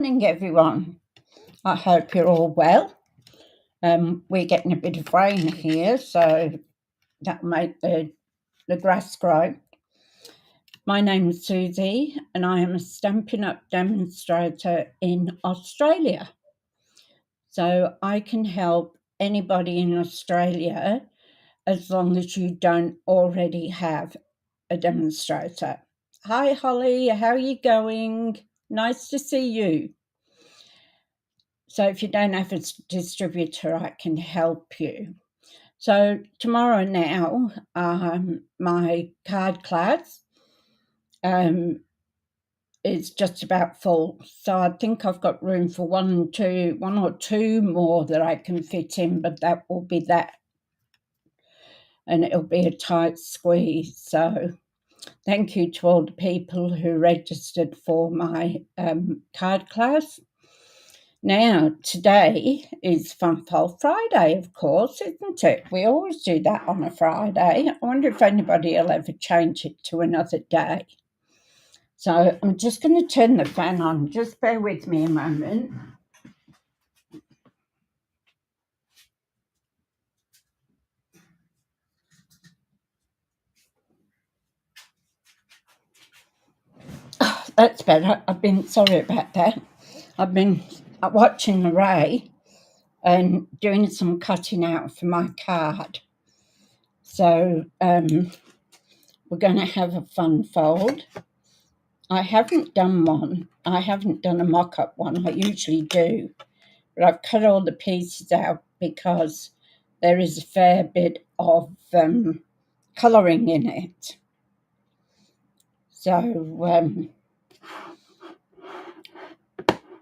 Morning, everyone. I hope you're all well. We're getting a bit of rain here, so that'll make the grass grow. My name is Suzie, and I am a Stampin' Up demonstrator in Australia. So I can help anybody in Australia as long as you don't already have a demonstrator. Hi, Holly, how are you going? Nice to see you. So if you don't have a distributor, I can help you. So tomorrow now, my card class is just about full. So I think I've got room for one or two more that I can fit in, but that will be that. And it'll be a tight squeeze. So thank you to all the people who registered for my card class. Now, today is Funful Friday, of course, isn't it? We always do that on a Friday. I wonder if anybody will ever change it to another day. So I'm just going to turn the fan on. Just bear with me a moment. Oh, that's better. Sorry about that. I've been watching the Ray and doing some cutting out for my card. So we're going to have a fun fold. I haven't done one. I haven't done a mock-up one. I usually do. But I've cut all the pieces out because there is a fair bit of colouring in it. So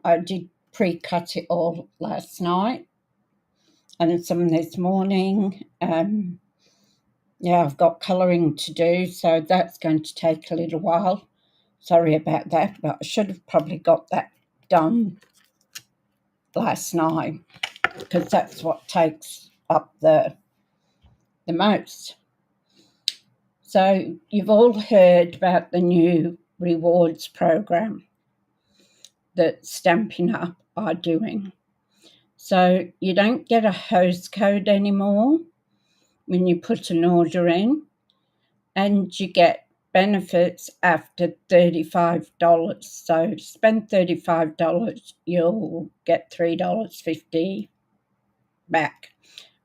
I did pre-cut it all last night and some this morning. Yeah, I've got colouring to do, so that's going to take a little while. Sorry about that, but I should have probably got that done last night because that's what takes up the most. So you've all heard about the new rewards program that Stampin' Up are doing. So you don't get a host code anymore when you put an order in, and you get benefits after $35. So spend $35, you'll get $3.50 back.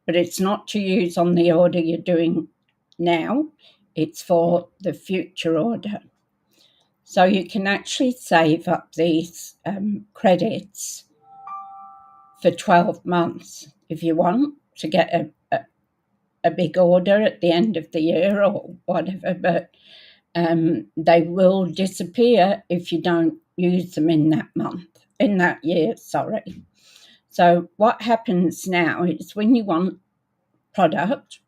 But it's not to use on the order you're doing now, it's for the future order. So you can actually save up these credits for 12 months if you want to get a big order at the end of the year or whatever, but they will disappear if you don't use them in that year, sorry. So what happens now is when you want product,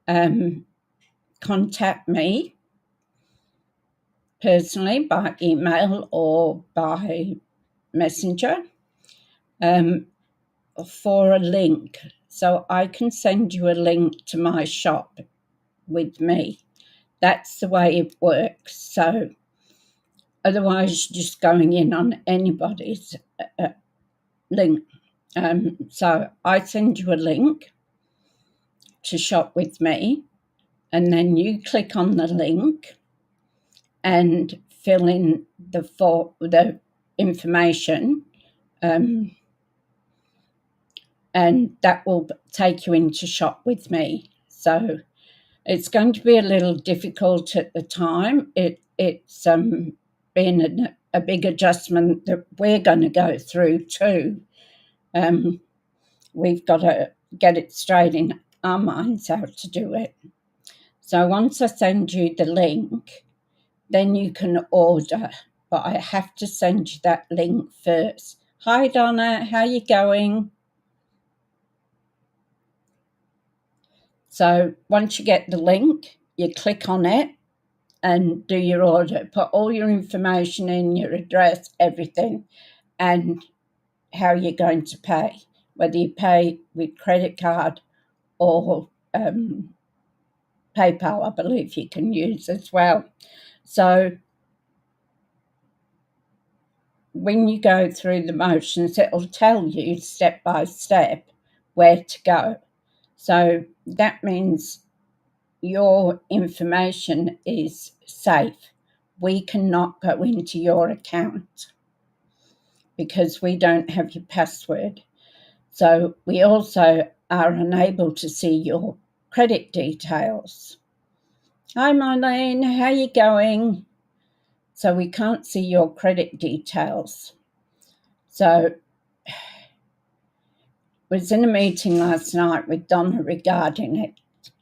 contact me personally by email or by messenger for a link. So I can send you a link to my shop with me. That's the way it works. So otherwise, you're just going in on anybody's link. So I send you a link to shop with me, and then you click on the link and fill in the information, and that will take you into shop with me. So it's going to be a little difficult at the time. It's been a big adjustment that we're going to go through too. We've got to get it straight in our minds how to do it. So once I send you the link, then you can order, but I have to send you that link first. Hi Donna, how you going? So once you get the link, you click on it and do your order. Put all your information in, your address, everything, and how you're going to pay, whether you pay with credit card or PayPal, I believe you can use as well. So when you go through the motions, it'll tell you step by step where to go. So that means your information is safe. We cannot go into your account because we don't have your password. So we also are unable to see your credit details. Hi, Marlene, how you going? So we can't see your credit details. So I was in a meeting last night with Donna regarding it,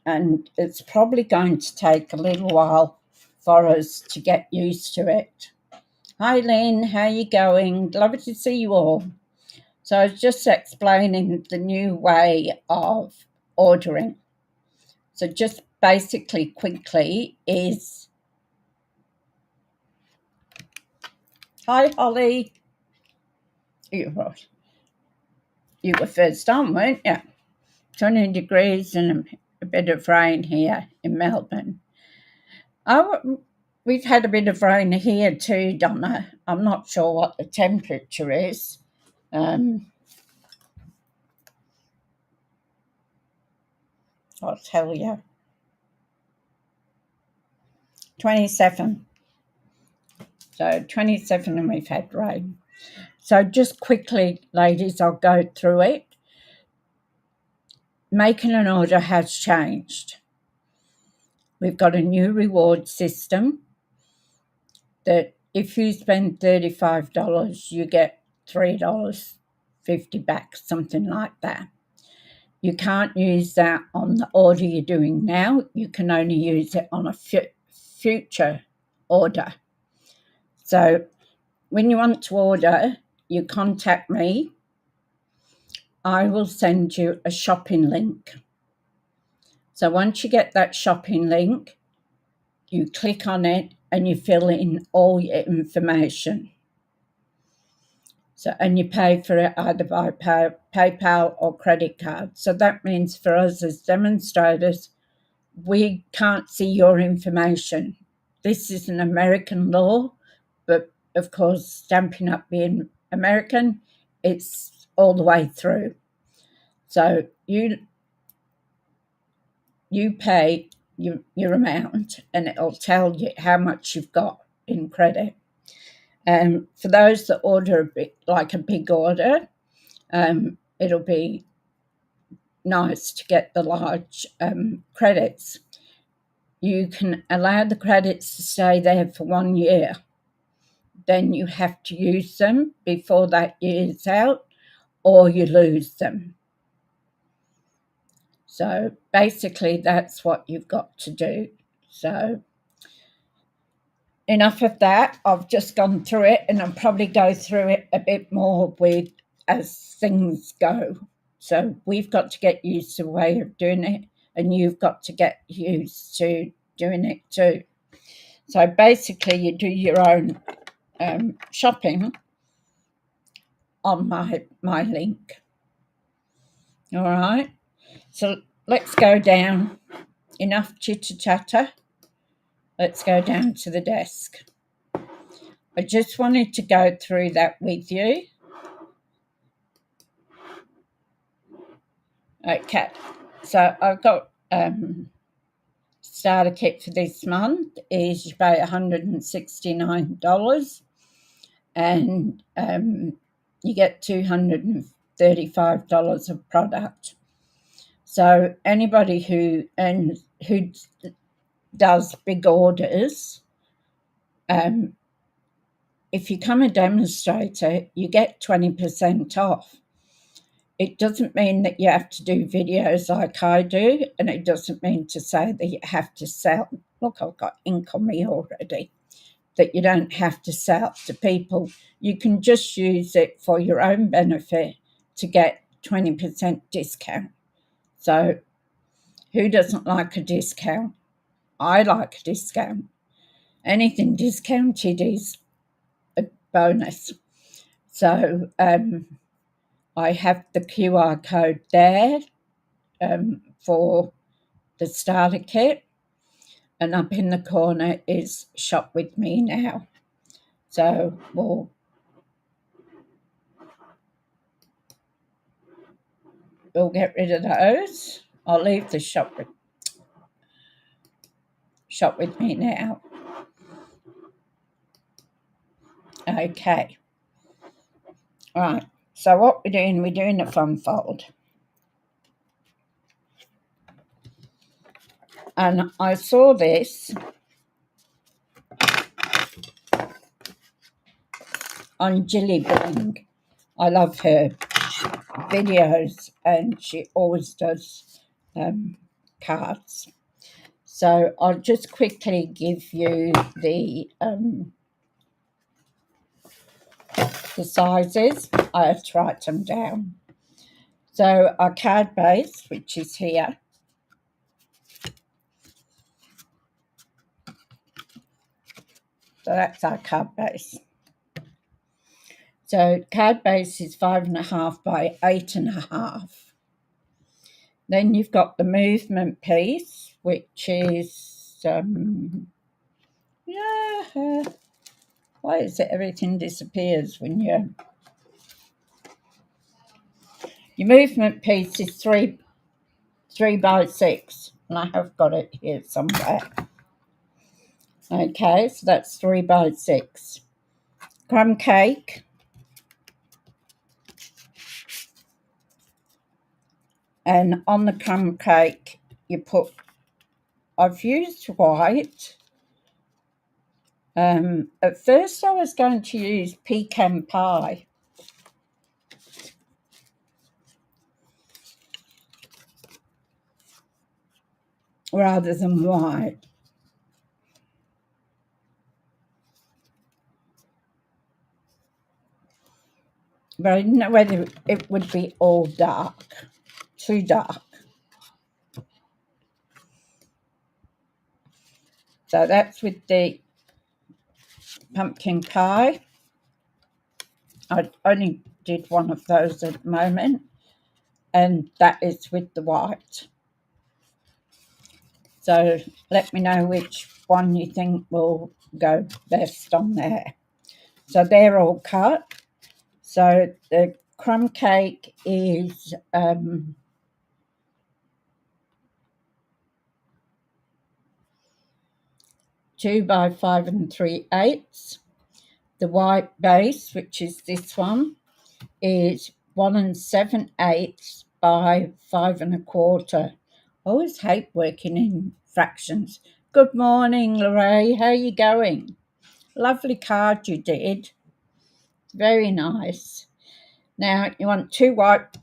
and it's probably going to take a little while for us to get used to it. Hi, Lynn, how you going? Lovely to see you all. So I was just explaining the new way of ordering. So just basically, quickly, is... Hi, Holly. You were first on, weren't you? 20 degrees and a bit of rain here in Melbourne. We've had a bit of rain here too, Donna. I'm not sure what the temperature is. I'll tell you. 27. So 27 and we've had rain. So just quickly, ladies, I'll go through it. Making an order has changed. We've got a new reward system that if you spend $35, you get $3.50 back, something like that. You can't use that on the order you're doing now. You can only use it on a future order. So when you want to order, you contact me. I will send you a shopping link. So once you get that shopping link, you click on it and you fill in all your information. So, and you pay for it either by PayPal or credit card. So that means for us as demonstrators, we can't see your information. This is an American law, but of course, Stampin' Up being American, it's all the way through. So you pay your amount and it'll tell you how much you've got in credit. And for those that order a bit like a big order, it'll be nice to get the large credits. You can allow the credits to stay there for 1 year. Then you have to use them before that year's out, or you lose them. So basically that's what you've got to do. So enough of that. I've just gone through it and I'll probably go through it a bit more as things go. So we've got to get used to the way of doing it and you've got to get used to doing it too. So basically you do your own shopping on my link. All right. So let's go down. Enough chitter-chatter. Let's go down to the desk. I just wanted to go through that with you. Okay, so I've got starter kit for this month is you pay $169 and you get $235 of product. So anybody who does big orders, if you come a demonstrator, you get 20% off. It doesn't mean that you have to do videos like I do, and it doesn't mean to say that you have to sell. Look, I've got ink on me already. That you don't have to sell to people. You can just use it for your own benefit to get 20% discount. So who doesn't like a discount? I like a discount. Anything discounted is a bonus. So I have the QR code there for the starter kit, and up in the corner is Shop With Me Now. So we'll we'll get rid of those. I'll leave the shop with me now. Okay. Right. So what we're doing a fun fold. And I saw this on Jilly Bing. I love her videos, and she always does cards. So I'll just quickly give you the sizes. I have to write them down. So our card base, which is here. So that's our card base. So card base is 5.5 by 8.5. Then you've got the movement piece, which is why is it everything disappears when your movement piece is 3 by 6, and I have got it here somewhere. Okay, so that's 3 by 6. Crumb cake. And on the crumb cake, you put, I've used white. At first I was going to use pecan pie. Rather than white. But I didn't know whether it would be all dark, too dark. So that's with the pumpkin pie. I only did one of those at the moment, and that is with the white. So let me know which one you think will go best on there. So they're all cut. So the crumb cake is 2 by 5 3/8. The white base, which is this one, is 1 7/8 by 5 1/4. I always hate working in fractions. Good morning, Lorraine. How are you going? Lovely card you did. Very nice. Now you want 2 white.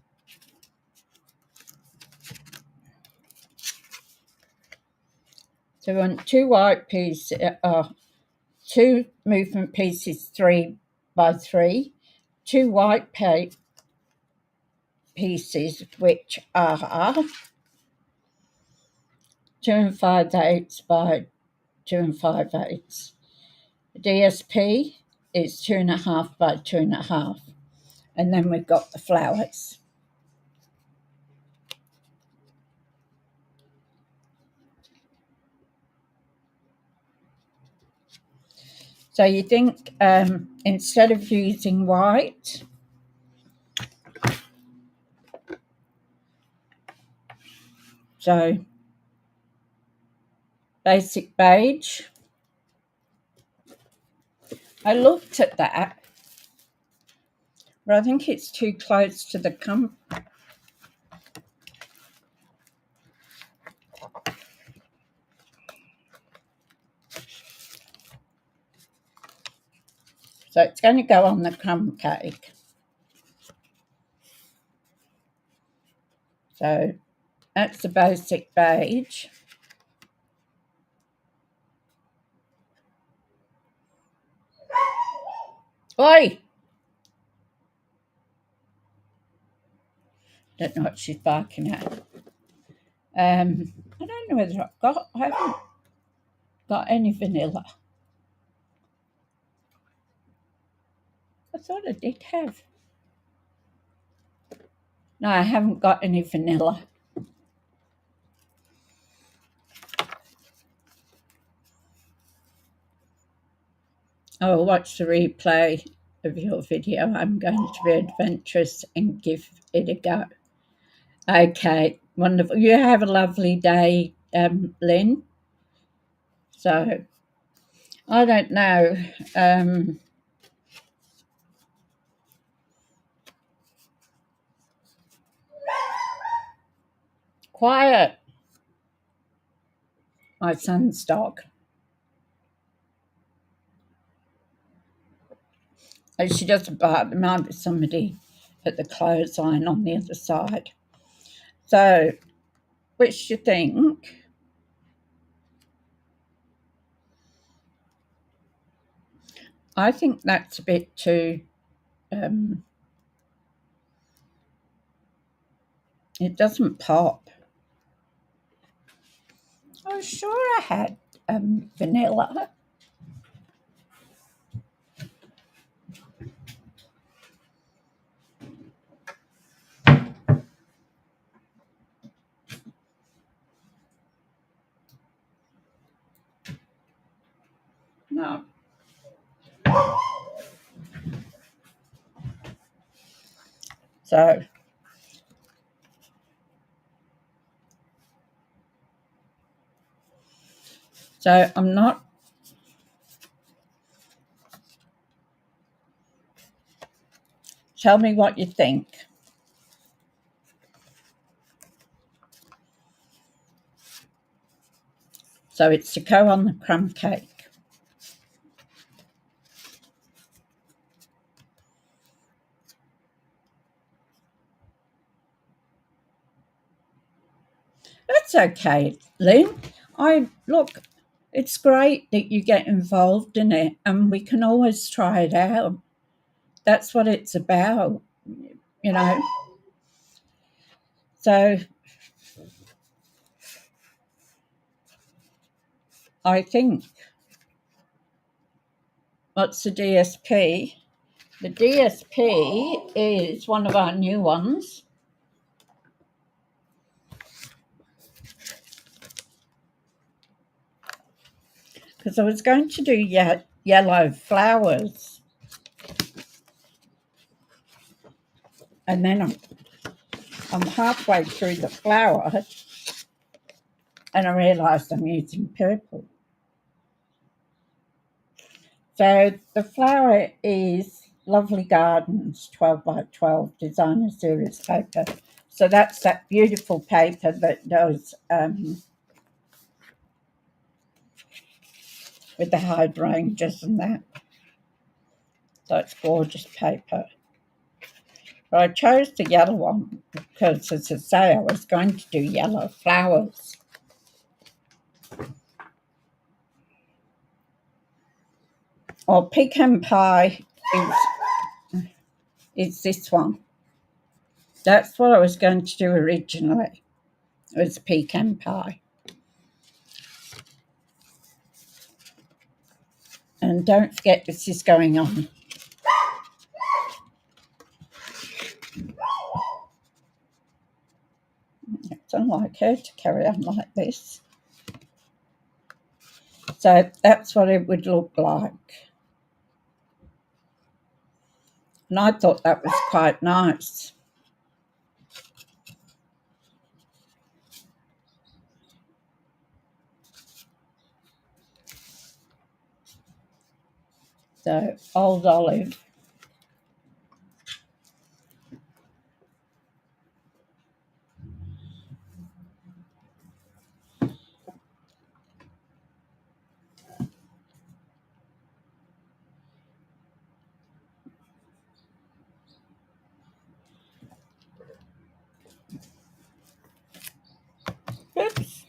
So you want 2 white pieces. 2 movement pieces, 3 by 3. 2 white pieces, which are 2 5/8 by 2 5/8. The DSP is 2.5 by 2.5. And then we've got the flowers. So you think instead of using white, so basic beige. I looked at that, but I think it's too close to the so it's going to go on the crumb cake. So that's the basic beige. Oi! Don't know what she's barking at. I don't know whether I haven't got any vanilla. I thought I did have. No, I haven't got any vanilla. I will watch the replay of your video. I'm going to be adventurous and give it a go. Okay, wonderful. You have a lovely day, Lynn. So I don't know. Quiet, my son's dog. And she doesn't bark. There might be somebody at the clothesline on the other side. So, which do you think? I think that's a bit too. It doesn't pop. I was sure I had vanilla. No. So I'm not. Tell me what you think. So it's to go on the crumb cake. That's okay, Lynn. Look. It's great that you get involved in it, and we can always try it out. That's what it's about, you know. So I think, what's the DSP? The DSP is one of our new ones. Because I was going to do yellow flowers. And then I'm halfway through the flower and I realised I'm using purple. So the flower is Lovely Gardens 12 by 12 designer series paper. So that's that beautiful paper that does with the hydrangeas and that. So it's gorgeous paper. But I chose the yellow one because, as I say, I was going to do yellow flowers. Or pecan pie is this one. That's what I was going to do originally. It was pecan pie. And don't forget this is going on. It's unlike her to carry on like this. So that's what it would look like. And I thought that was quite nice. So Old Olive. Oops.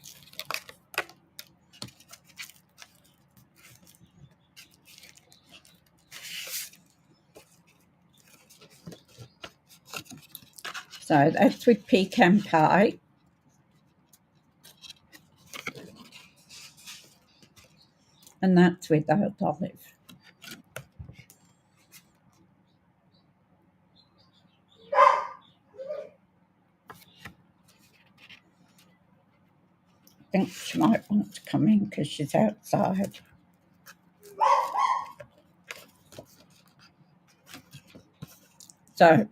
So that's with pecan pie. And that's with Old Olive. I think she might want to come in because she's outside. So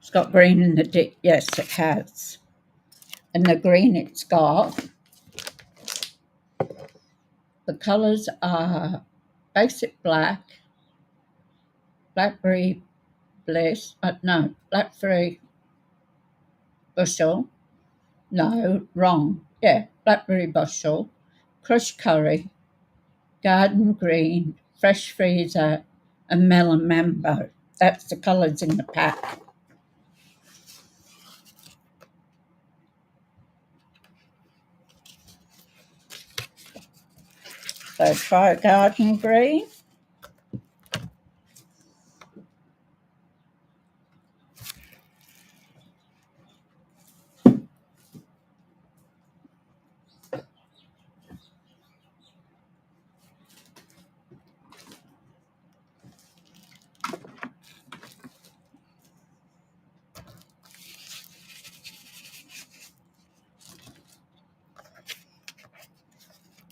It's got green in the yes, it has. And the green it's got, the colours are basic black, blackberry bliss, blackberry bushel, no, wrong, yeah, blackberry bushel, crushed curry, garden green, fresh freezer, and melon mambo. That's the colours in the pack. So try garden green.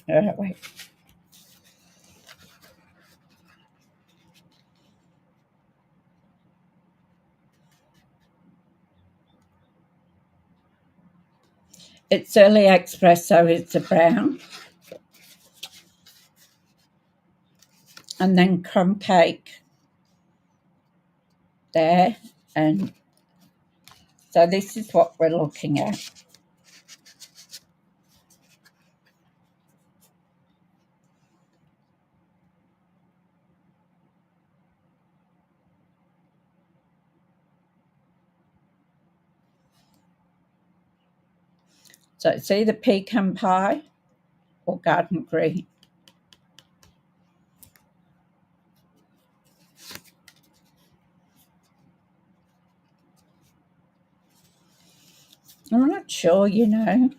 Wait. It's early espresso, it's a brown. And then crumb cake there. And so this is what we're looking at. So it's either pecan pie or garden green. I'm not sure, you know.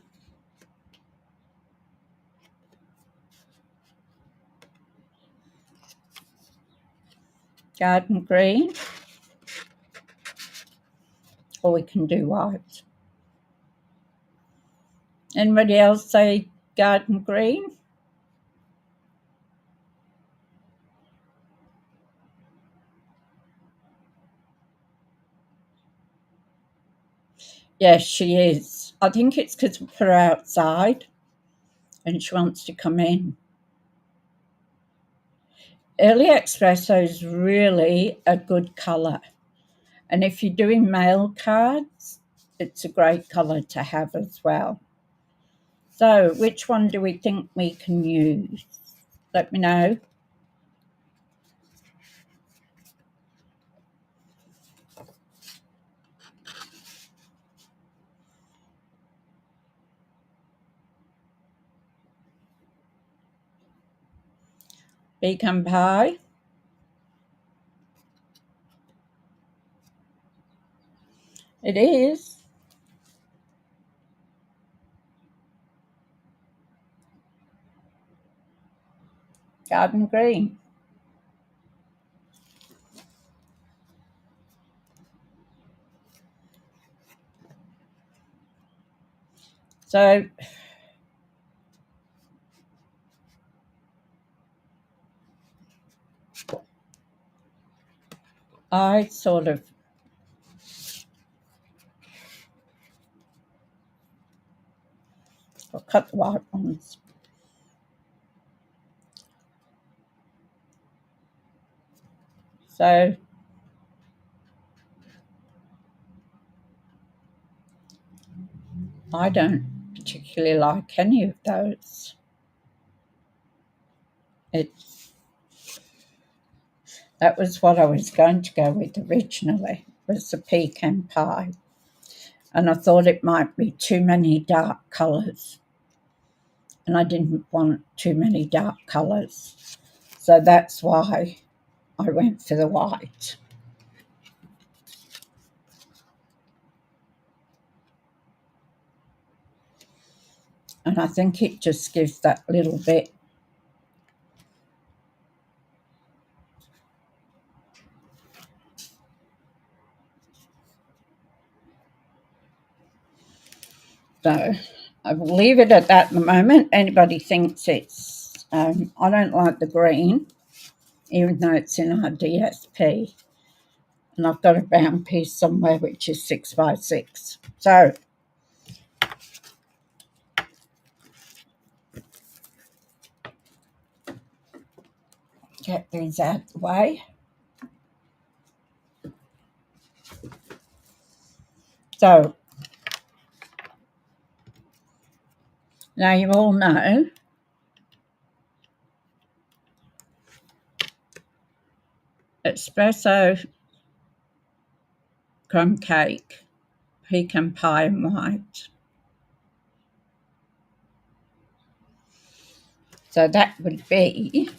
Garden green. Or we can do white. Anybody else say garden green? Yes, she is. I think it's because we put her outside and she wants to come in. Early espresso is really a good colour. And if you're doing mail cards, it's a great colour to have as well. So which one do we think we can use? Let me know. Pecan pie. It is. Garden green. So I sort of I'll cut the white ones. So I don't particularly like any of those. That was what I was going to go with originally, was the pecan pie. And I thought it might be too many dark colours. And I didn't want too many dark colours. So that's why I went for the white. And I think it just gives that little bit. So I will leave it at that at the moment. Anybody thinks it's, I don't like the green, even though it's in our DSP. and I've got a round piece somewhere which is 6 by 6. So get these out of the way. So now you all know espresso, crumb cake, pecan pie and white. So that would be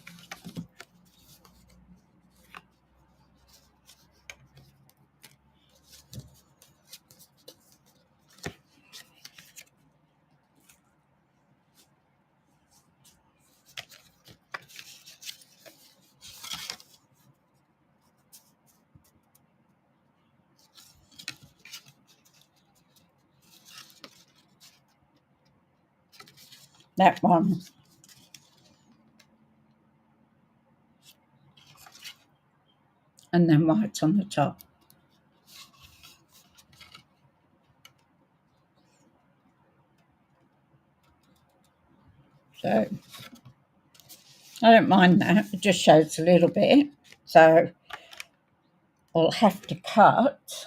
that one. And then white on the top. So I don't mind that. It just shows a little bit. So I'll have to cut.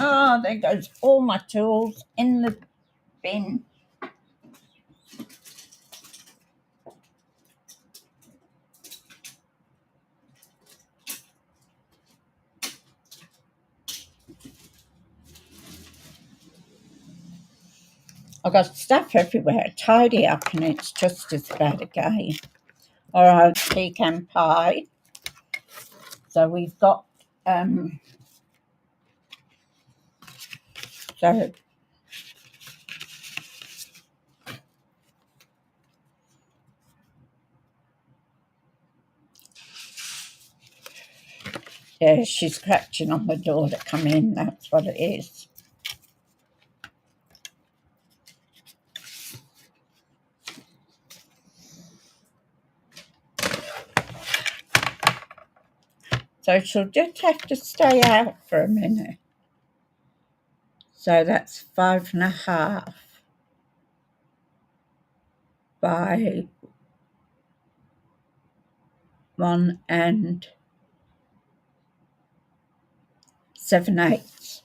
Oh, there goes all my tools in the bin. I've got stuff everywhere. Tidy up and it's just as bad again. All right, pecan pie. So we've got so yeah, she's scratching on the door to come in. That's what it is. So she'll just have to stay out for a minute. So that's 5.5 by 1 7/8.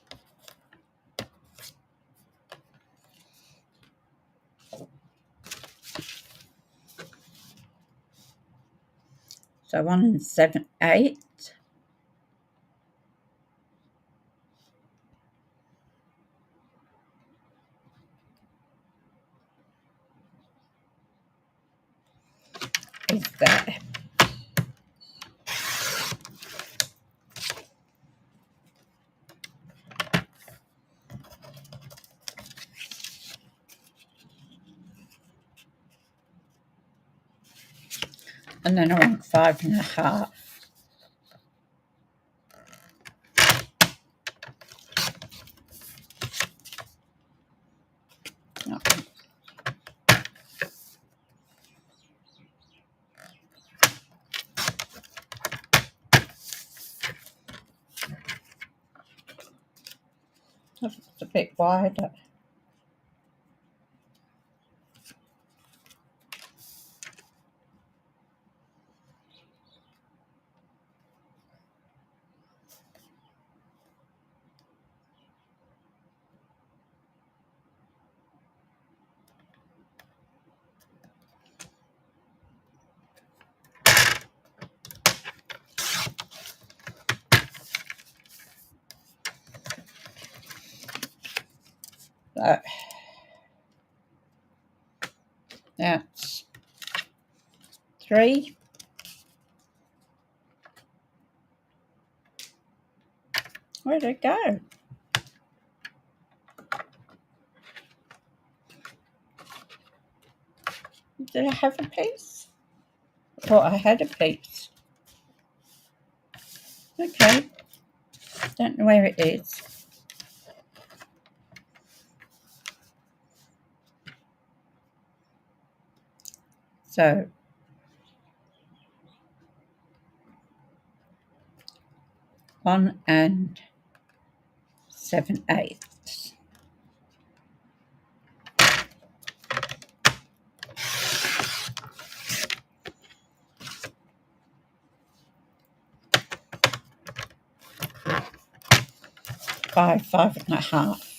So 1 7/8. Is that. And then I want 5.5. Oh. It's a bit wider. So that's 3. Where'd it go? Did I have a piece? I thought I had a piece. Okay. Don't know where it is. So 1 7/8. By 5.5.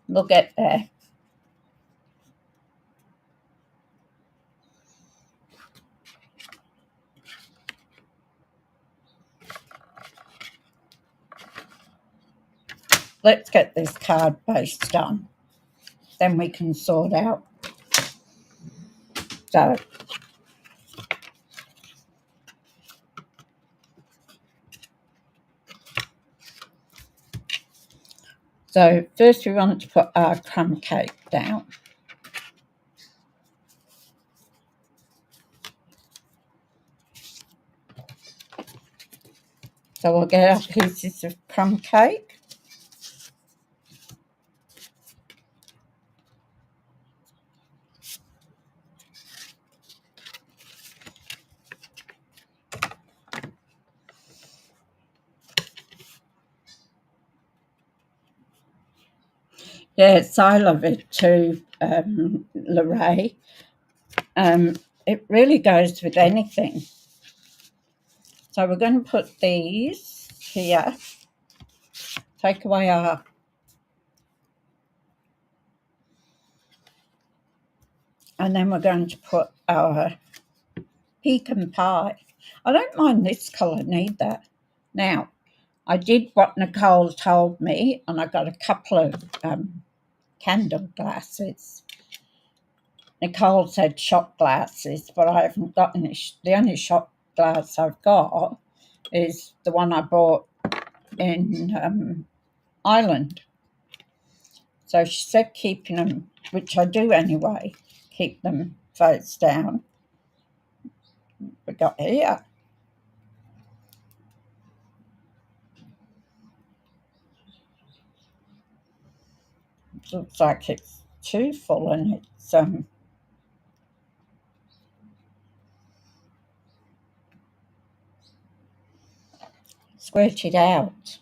We'll get there. Let's get this card base done. Then we can sort out. So first we want to put our crumb cake down. So we'll get our pieces of crumb cake. Yes, I love it too, Lorraine. It really goes with anything. So we're going to put these here. Take away our and then we're going to put our pecan pie. I don't mind this colour neither. Now, I did what Nicole told me, and I got a couple of candle glasses. Nicole said shot glasses, but I haven't got any. The only shot glass I've got is the one I bought in Ireland. So she said keeping them, which I do anyway, keep them face down. We got here. It looks like it's too full and it's squirted out.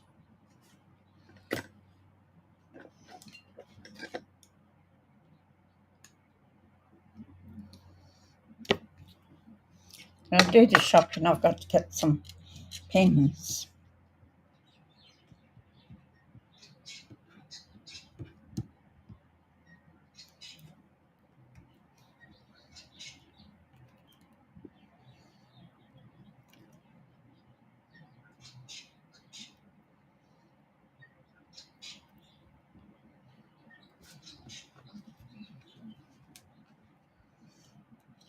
When I do the shopping, I've got to get some pins.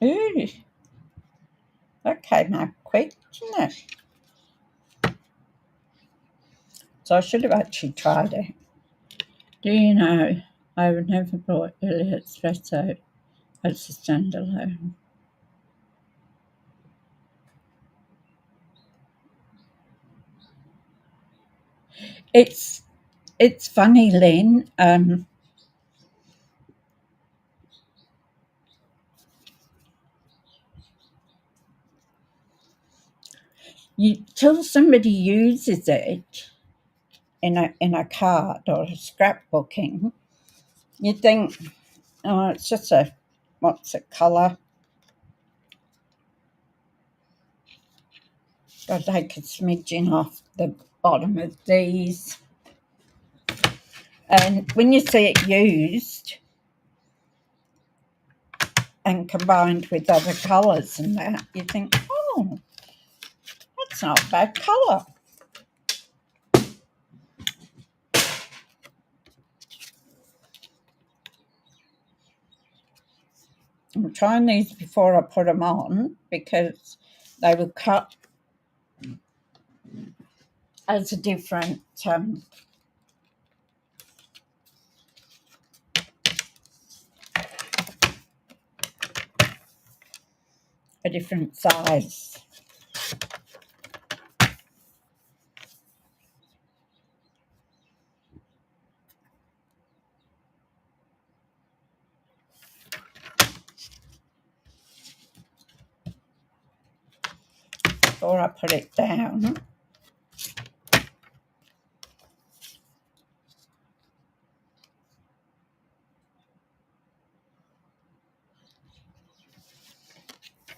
Ooh, that came out quick, didn't it? So I should have actually tried it. Do you know, I would never bought Illy Espresso as a standalone. It's funny, Lynn. Till somebody uses it in a card or a scrapbooking, you think, oh, it's just what's the colour? Got to take a smidgen off the bottom of these. And when you see it used and combined with other colours and that, you think, oh, that's not a bad colour. I'm trying these before I put them on because they will cut as a different size. Before I put it down.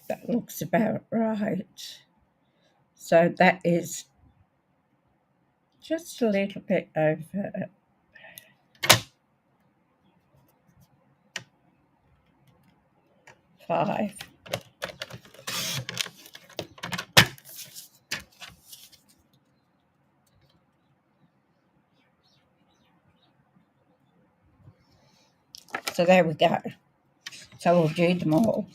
That looks about right. So that is just a little bit over 5. So there we go. So we'll do them all.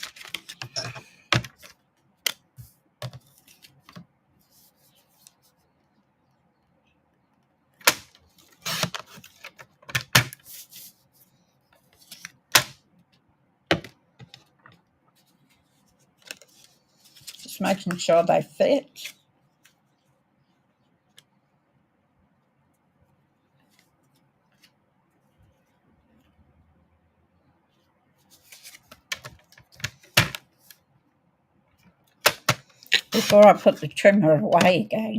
Just making sure they fit. Before I put the trimmer away again.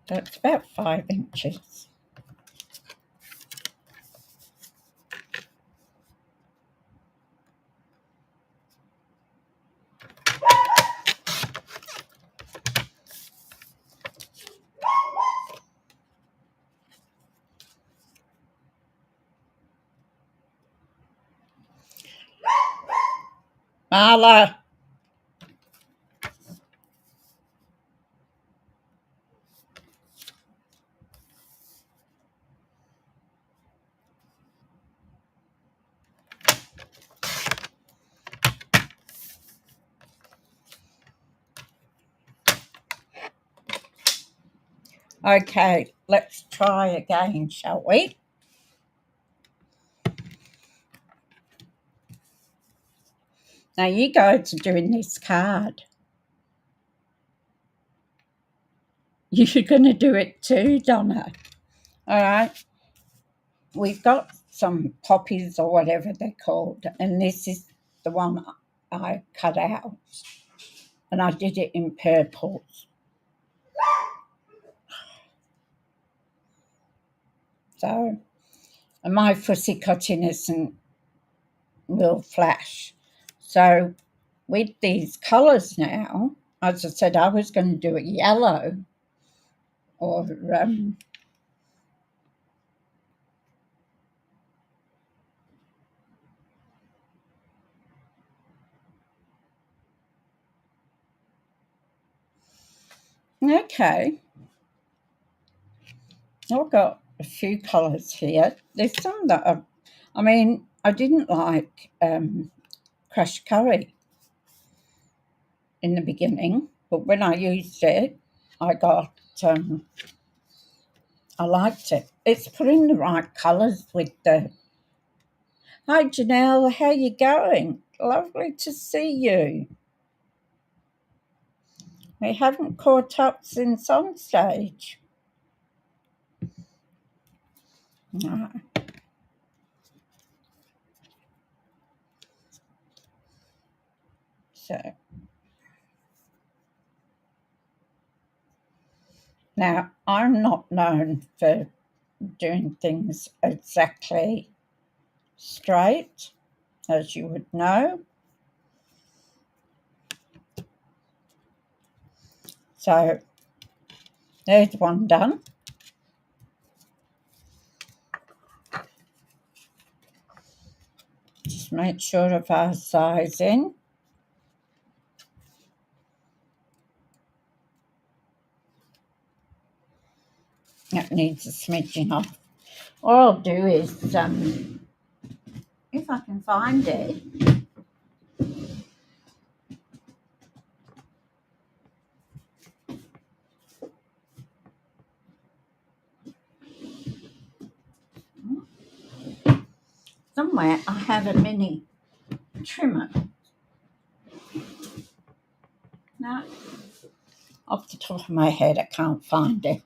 That's about 5 inches. Marla. Okay, let's try again, shall we? Now you go to doing this card. You're going to do it too, Donna. All right. We've got some poppies or whatever they're called, and this is the one I cut out. And I did it in purples. So, and my fussy cutting isn't will flash. So with these colours now, as I said, I was going to do it yellow or okay. I've got a few colours here. There's some that I didn't like crushed curry in the beginning, but when I used it, I liked it. It's putting the right colours with the. Hi Janelle, how you going? Lovely to see you. We haven't caught up since on stage. No. So now I'm not known for doing things exactly straight, as you would know. So there's one done. Just make sure of our sizing. That needs a smidging off. All I'll do is, if I can find it, somewhere I have a mini trimmer. No, off the top of my head, I can't find it.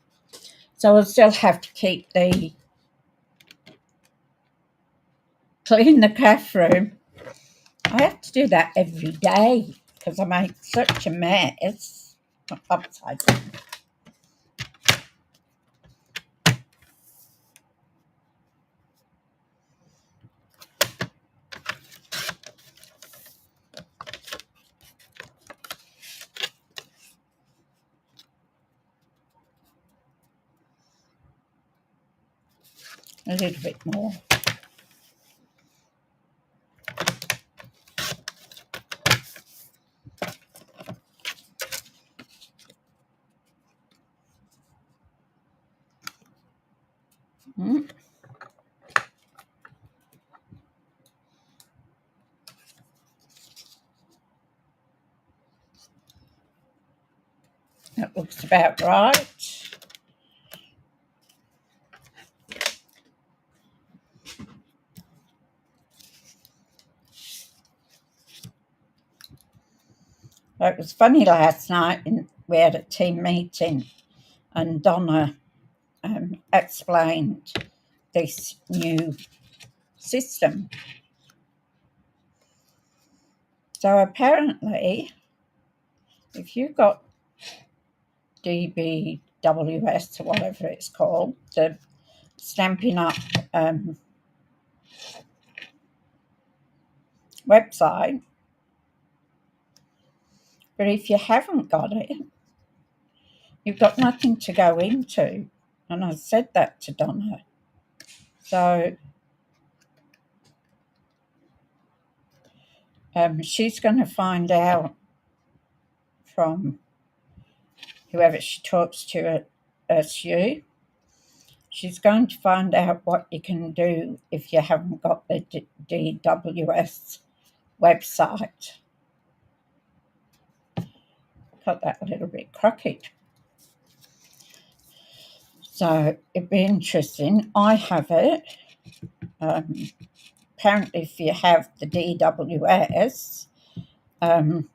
So I'll still have to keep the clean the craft room. I have to do that every day because I make such a mess. Upside down. A little bit more. That looks about right. It was funny last night. We had a team meeting, and Donna explained this new system. So apparently, if you've got DBWS or whatever it's called, the Stampin' Up website, but if you haven't got it, you've got nothing to go into. And I said that to Donna. So she's going to find out from whoever she talks to at SU. She's going to find out what you can do if you haven't got the DWS website. Got that a little bit crooked. So it'd be interesting. I have it. Apparently, if you have the DWS, and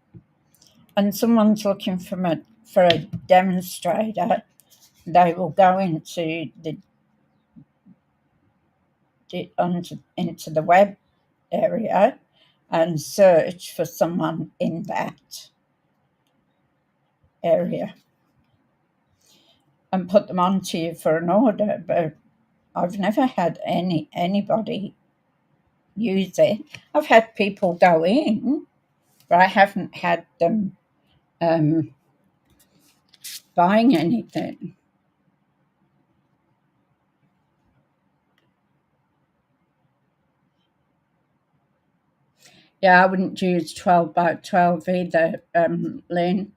someone's looking for a demonstrator, they will go into into the web area and search for someone in that area and put them onto you for an order. But I've never had anybody use it. I've had people go in, but I haven't had them buying anything. Yeah, I wouldn't use 12 by 12 either, Lynn.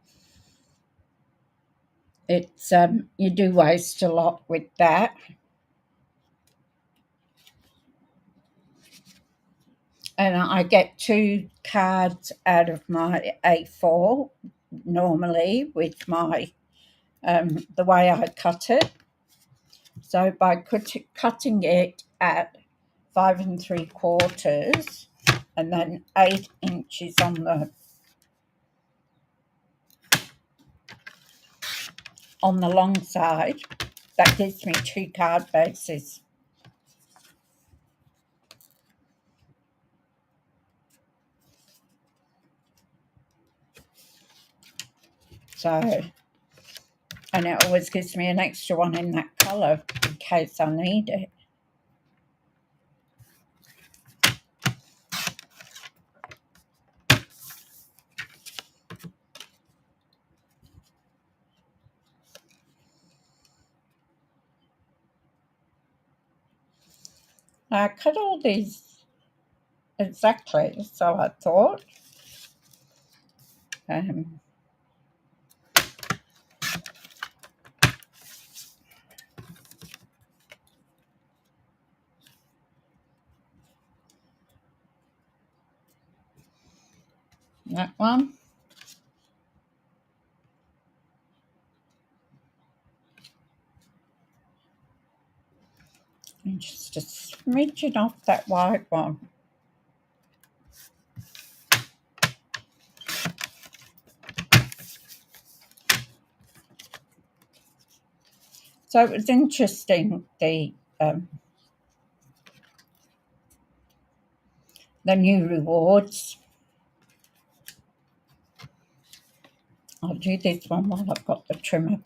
It's you do waste a lot with that. And I get 2 cards out of my A4 normally with my the way I cut it. So by cutting it at 5 3/4 and then 8 inches on the long side, that gives me 2 card bases. So, and it always gives me an extra one in that colour in case I need it. I cut all these exactly, so I thought. that one. And just a smidgen off that white one. So it was interesting, the new rewards. I'll do this one while I've got the trimmer.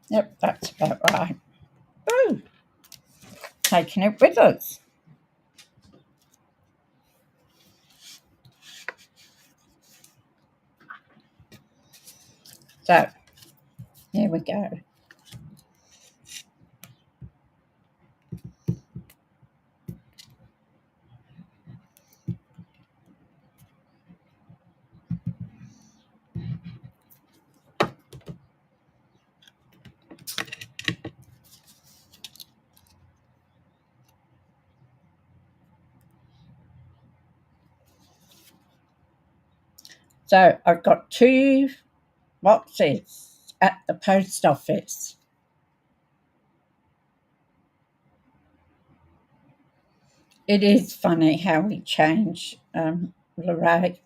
Yep, that's about right. Ooh, taking it with us. So, here we go. So I've got 2 boxes at the post office. It is funny how we change, Lorraine.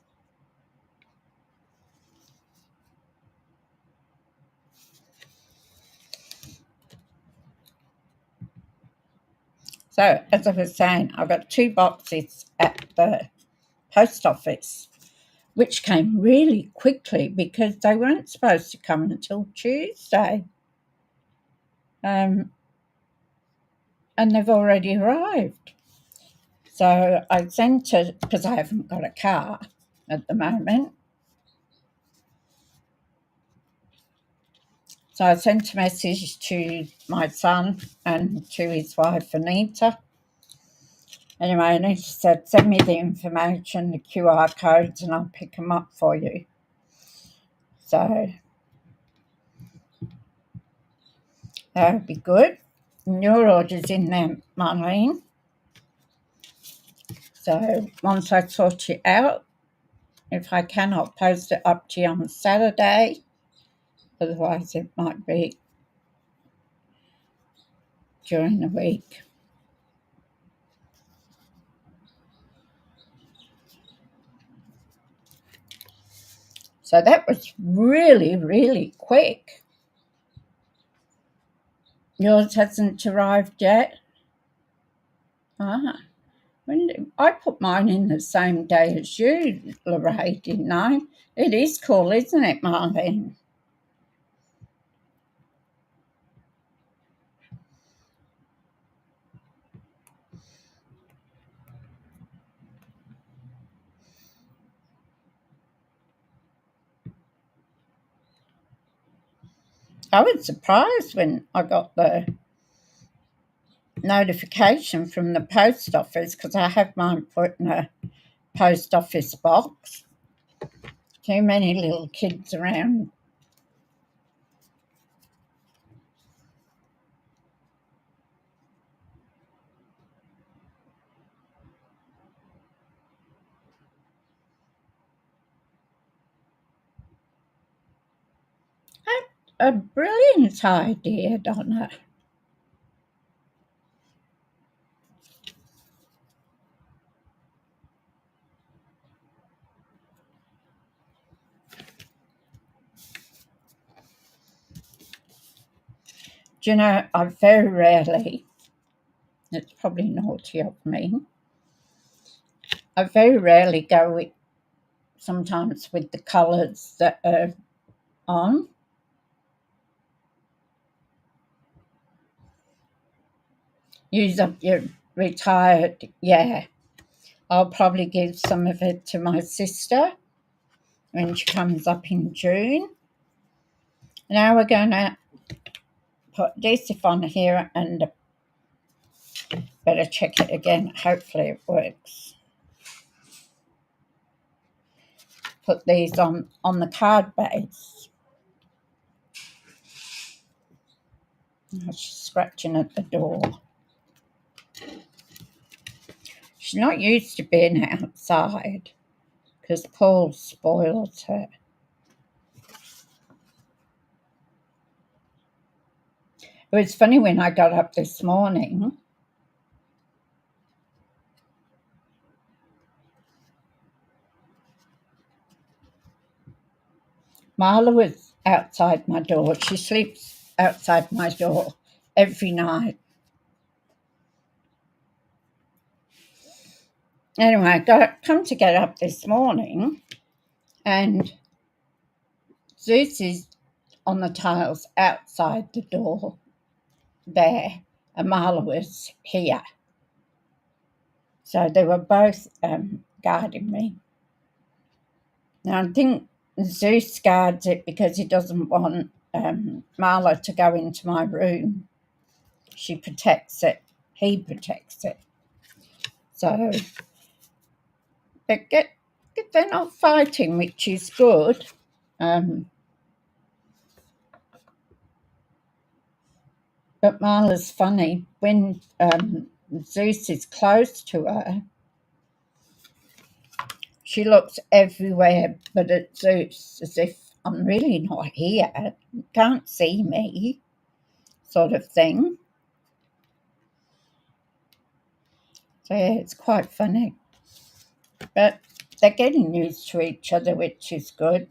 So, as I was saying, I got 2 boxes at the post office, which came really quickly because they weren't supposed to come until Tuesday. And they've already arrived. So I sent it, because I haven't got a car at the moment. So I sent a message to my son and to his wife, Anita. Anyway, Anita said, send me the information, the QR codes, and I'll pick them up for you. So that would be good. And your order's in there, Marlene. So once I sort it out, if I can, I'll post it up to you on Saturday. Otherwise, it might be during the week. So that was really, really quick. Yours hasn't arrived yet? I put mine in the same day as you, Lorraine, didn't I? It is cool, isn't it, Marlene? I was surprised when I got the notification from the post office, because I have mine put in a post office box. Too many little kids around. A brilliant idea, Donna. Do you know, I very rarely, it's probably naughty of me, I very rarely go with, sometimes with the colours that are on. Use up your retired, yeah. I'll probably give some of it to my sister when she comes up in June. Now we're going to put this on here and better check it again. Hopefully it works. put these on the card base. Oh, she's scratching at the door. She's not used to being outside because Paul spoils her. It was funny when I got up this morning. Marla was outside my door. She sleeps outside my door every night. Anyway, I come to get up this morning, and Zeus on the tiles outside the door there, and Marla was here. So they were both guarding me. Now, I think Zeus guards it because he doesn't want Marla to go into my room. She protects it. He protects it. So they're not fighting, which is good. But Marla's funny. When Zeus is close to her, she looks everywhere but at Zeus, as if I'm really not here. You can't see me, sort of thing. So yeah, it's quite funny. But they're getting used to each other, which is good.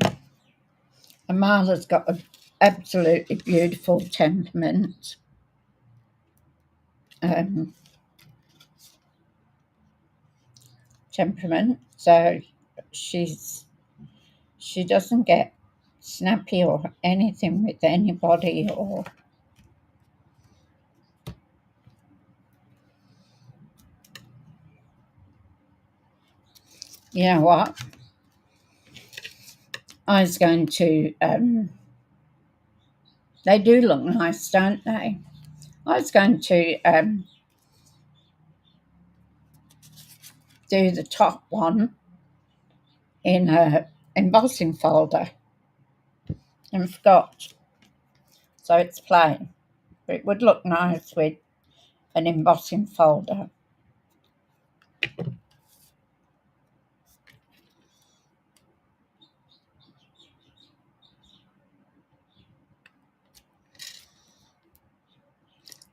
And Marla's got an absolutely beautiful temperament. So she doesn't get snappy or anything with anybody, or you know what? I was going to they do look nice, don't they? I was going to do the top one in a embossing folder and forgot. So it's plain. But it would look nice with an embossing folder.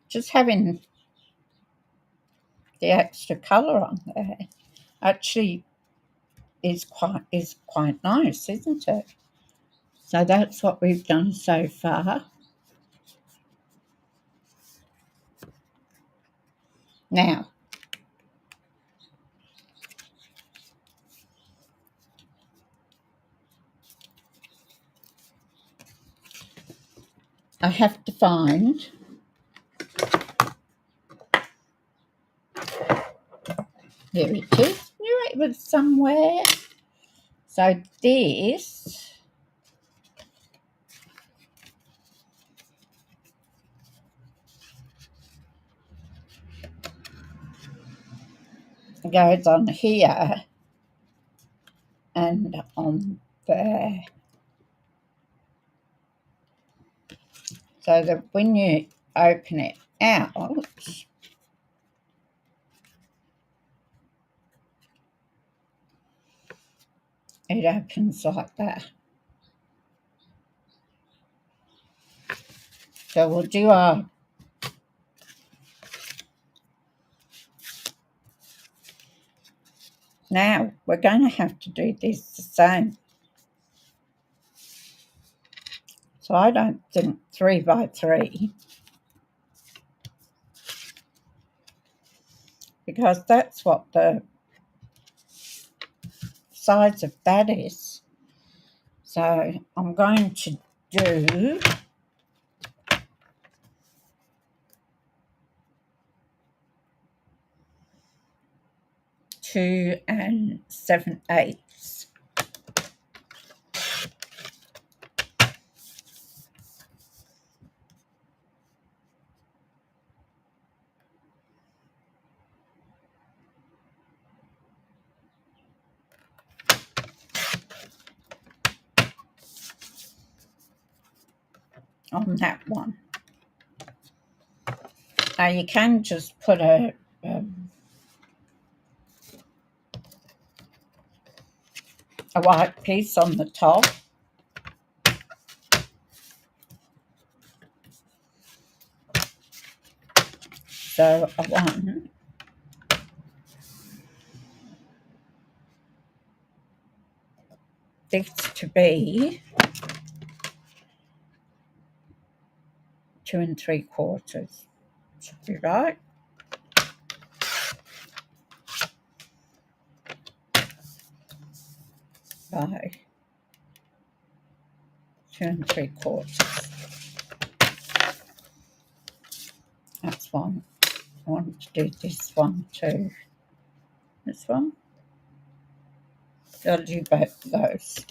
Just having the extra colour on there actually is quite nice, isn't it? So that's what we've done so far. Now, I have to find here it is. Knew it was somewhere. So this goes on here and on there. So that when you open it out, it opens like that. So we'll do our now we're going to have to do this the same. So I don't think 3 by 3, because that's what the size of that is. So I'm going to do 2 7/8. on that one. Now you can just put a white piece on the top. So I want this to be 2 3/4. Should be right. By 2 3/4. That's one. I want to do this one too. This one. Got to do both of those.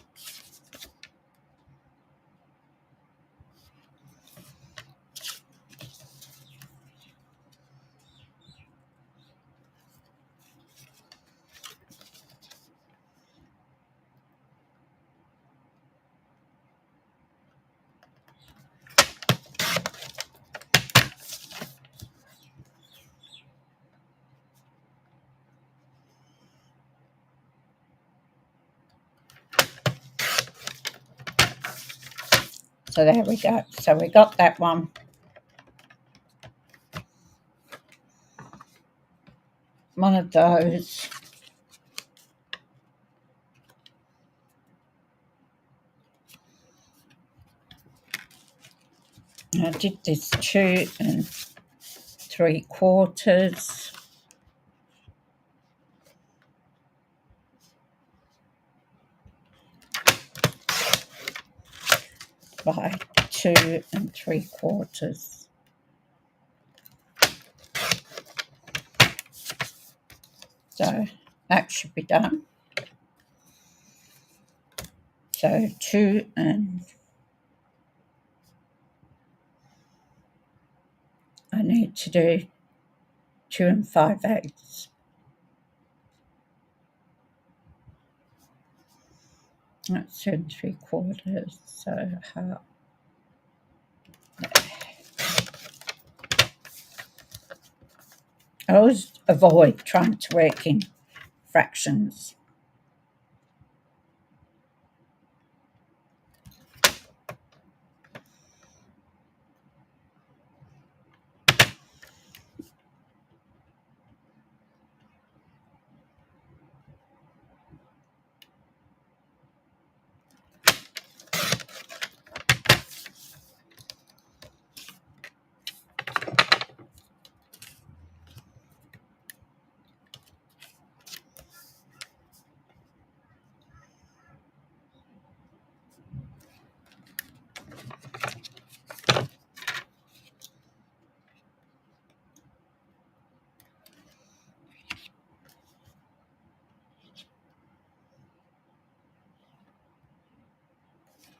So there we go. So we got that one. One of those. I did this 2 3/4 by 2 3/4. So that should be done. So 2 I need to do 2 5/8. That's 2 3/4. So half. I always avoid trying to work in fractions.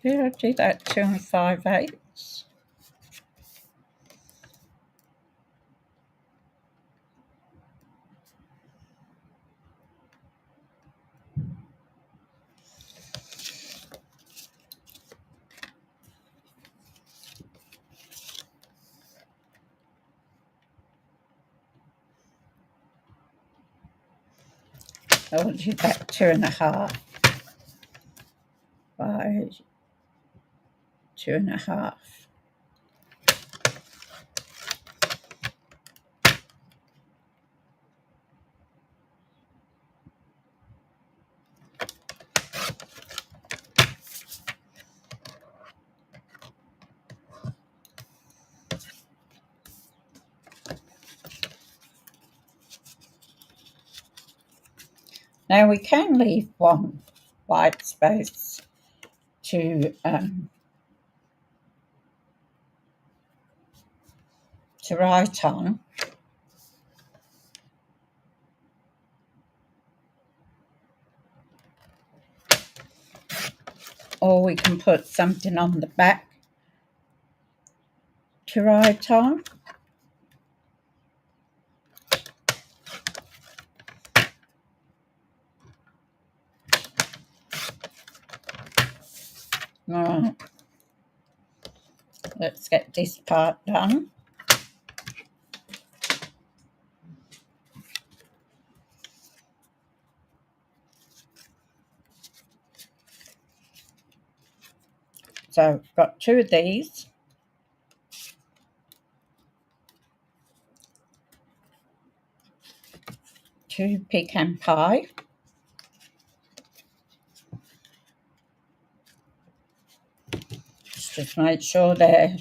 Did I do that 2 5/8? I will do that 2 1/2 by 2 1/2. Now we can leave one white space to write on. Or we can put something on the back to write on. Right. let's get this part done. So I've got 2 of these. Two pecan pie. Just make sure they're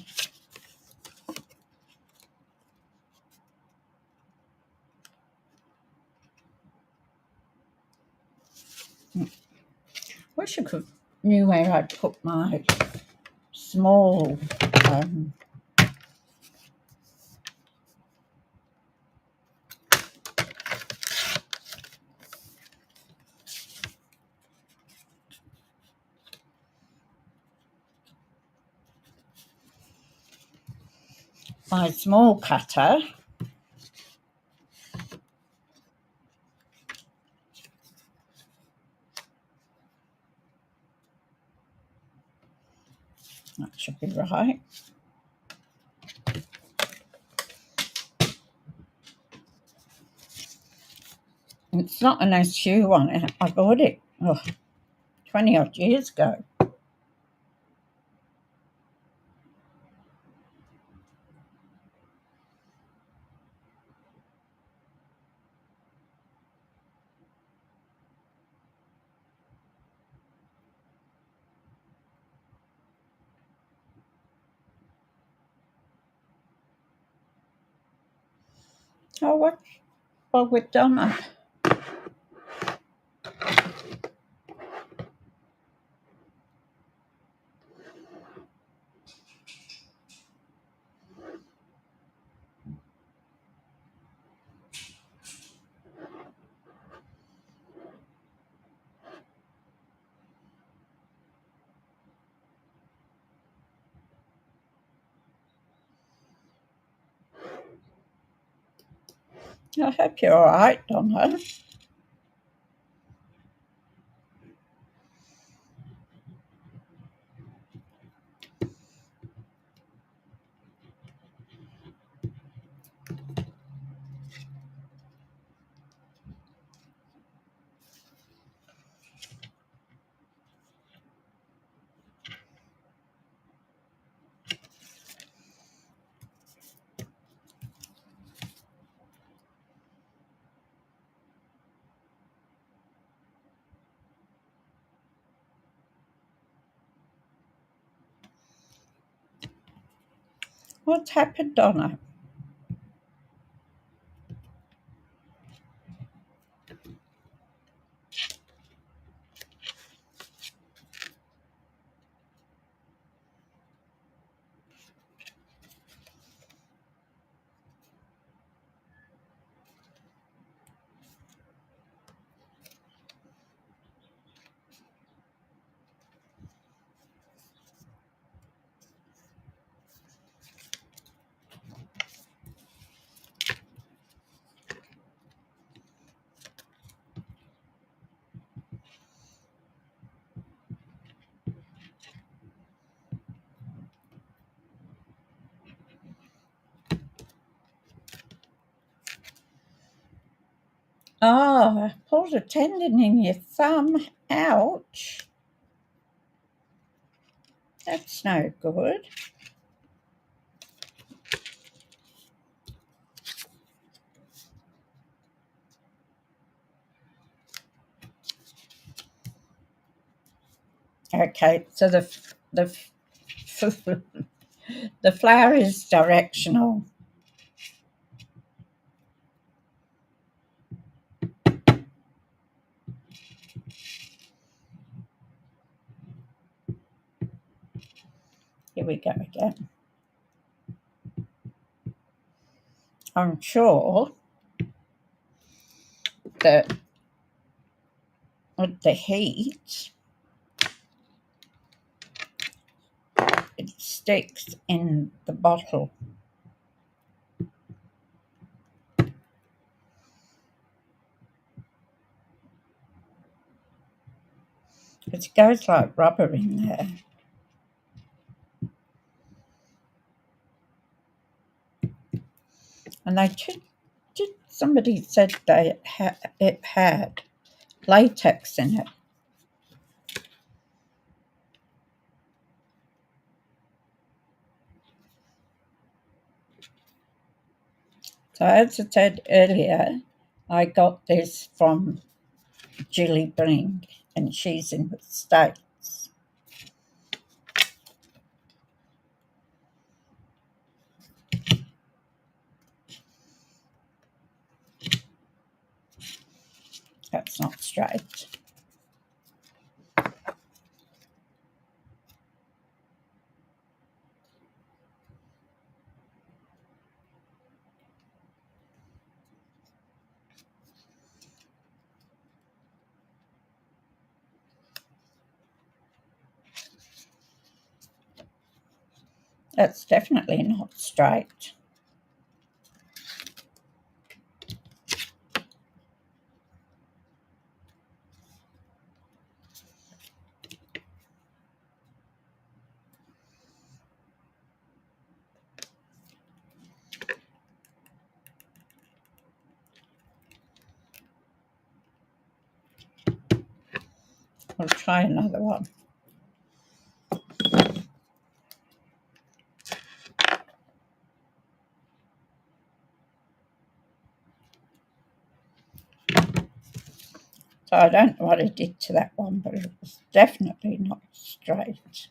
wish I could knew where I'd put my small cutter. That should be right. It's not an SU one. I bought it 20 odd years ago. Oh, what's wrong with Donna? I hope you're all right, Donna. What's happened, Donna? Oh, I pulled a tendon in your thumb. Ouch. That's no good. Okay, so the the flower is directional. Here we go again. I'm sure that with the heat, it sticks in the bottle. It goes like rubber in there. And somebody said it had latex in it. So as I said earlier, I got this from Julie Bring, and she's in the States. That's not straight. That's definitely not straight. I'll try another one. So I don't know what I did to that one, but it was definitely not straight.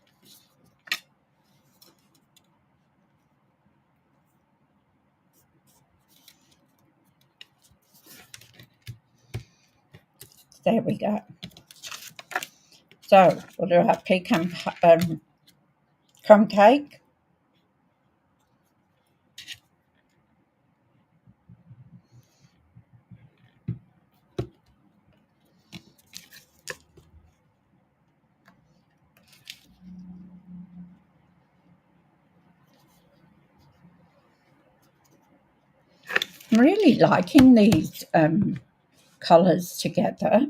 There we go. So we'll do our pecan crumb cake. I'm really liking these colours together.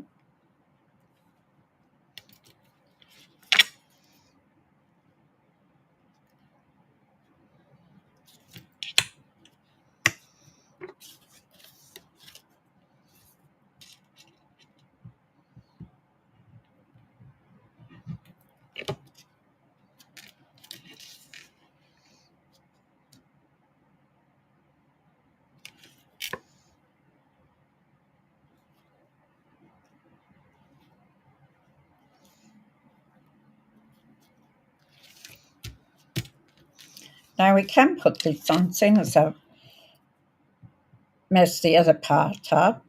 Now we can put this on soon as I mess the other part up.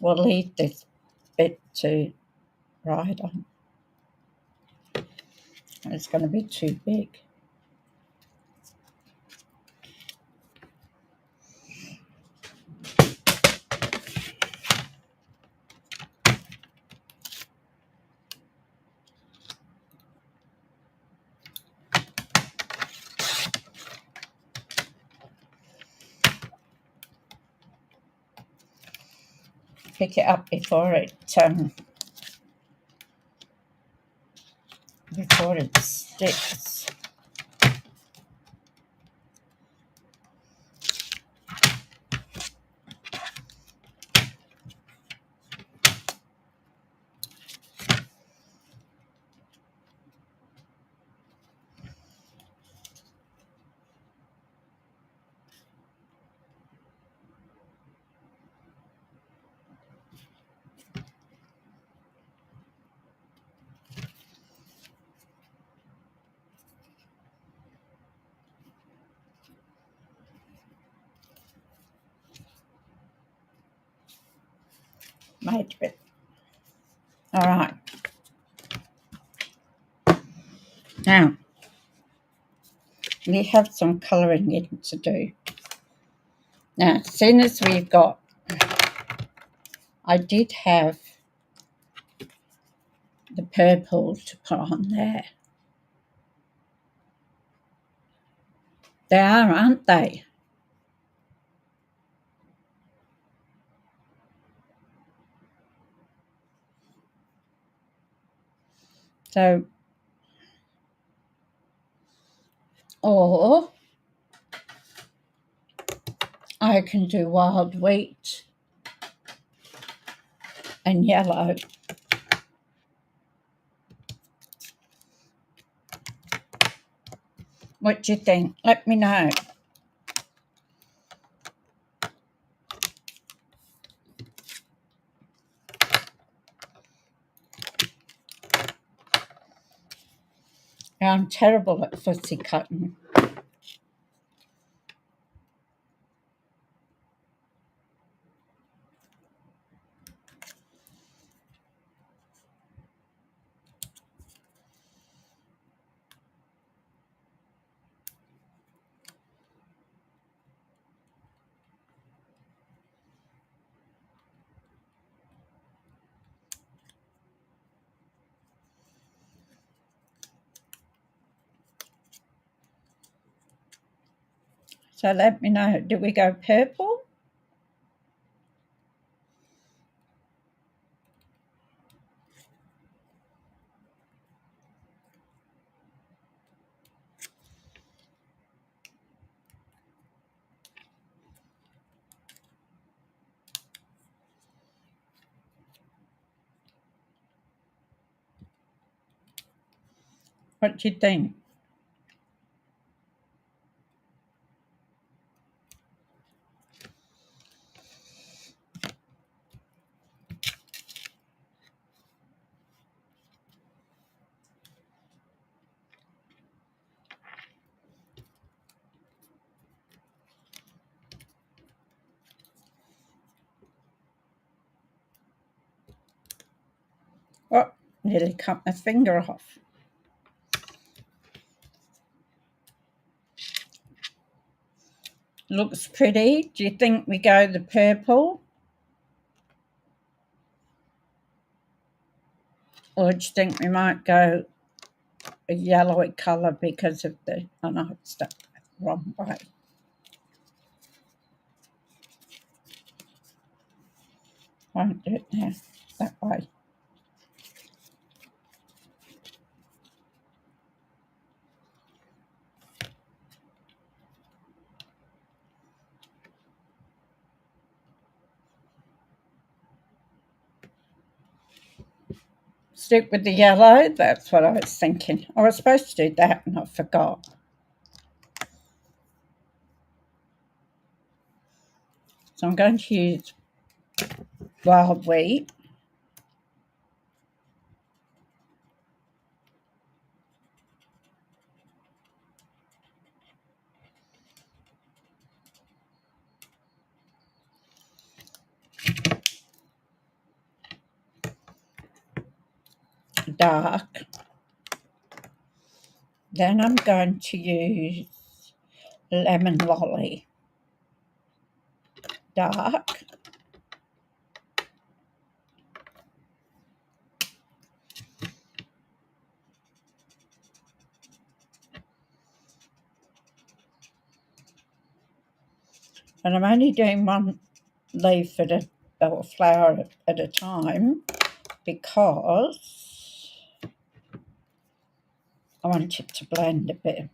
We'll leave this bit to ride on. It's going to be too big. Pick it up before it sticks. Made it. All right. Now, we have some colouring in to do. Now, as soon as we've got, I did have the purple to put on there. They are, aren't they? So, or I can do wild wheat and yellow. What do you think? Let me know. I'm terrible at fussy cutting. So let me know. Do we go purple? What do you think? Oh, nearly cut my finger off. Looks pretty. Do you think we go the purple? Or do you think we might go a yellowy colour because of the... Oh no, it's stuck the wrong way. Won't do it now. That way. Stick with the yellow. That's what I was thinking. I was supposed to do that and I forgot. So I'm going to use wild wheat. Dark. Then I'm going to use lemon lolly. Dark. And I'm only doing one leaf at a, or flower at a time because I want it to blend a bit.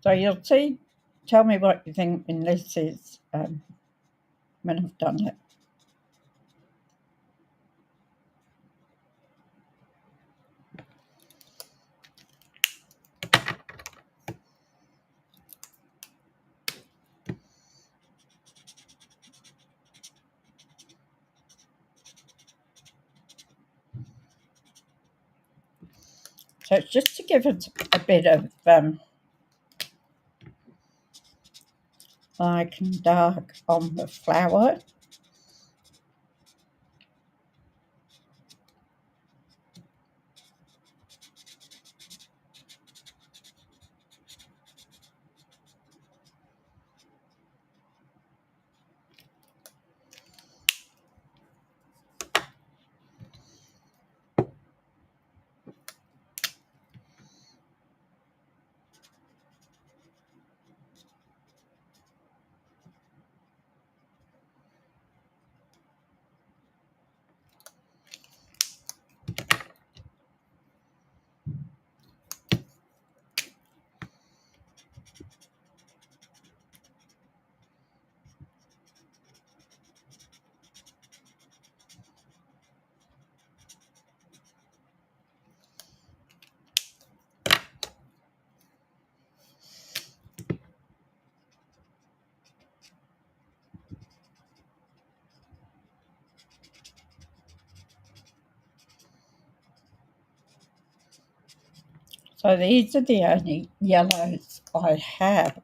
So you'll see, tell me what you think when this is, when I've done it. So it's just to give it a bit of light and dark on the flower. So these are the only yellows I have.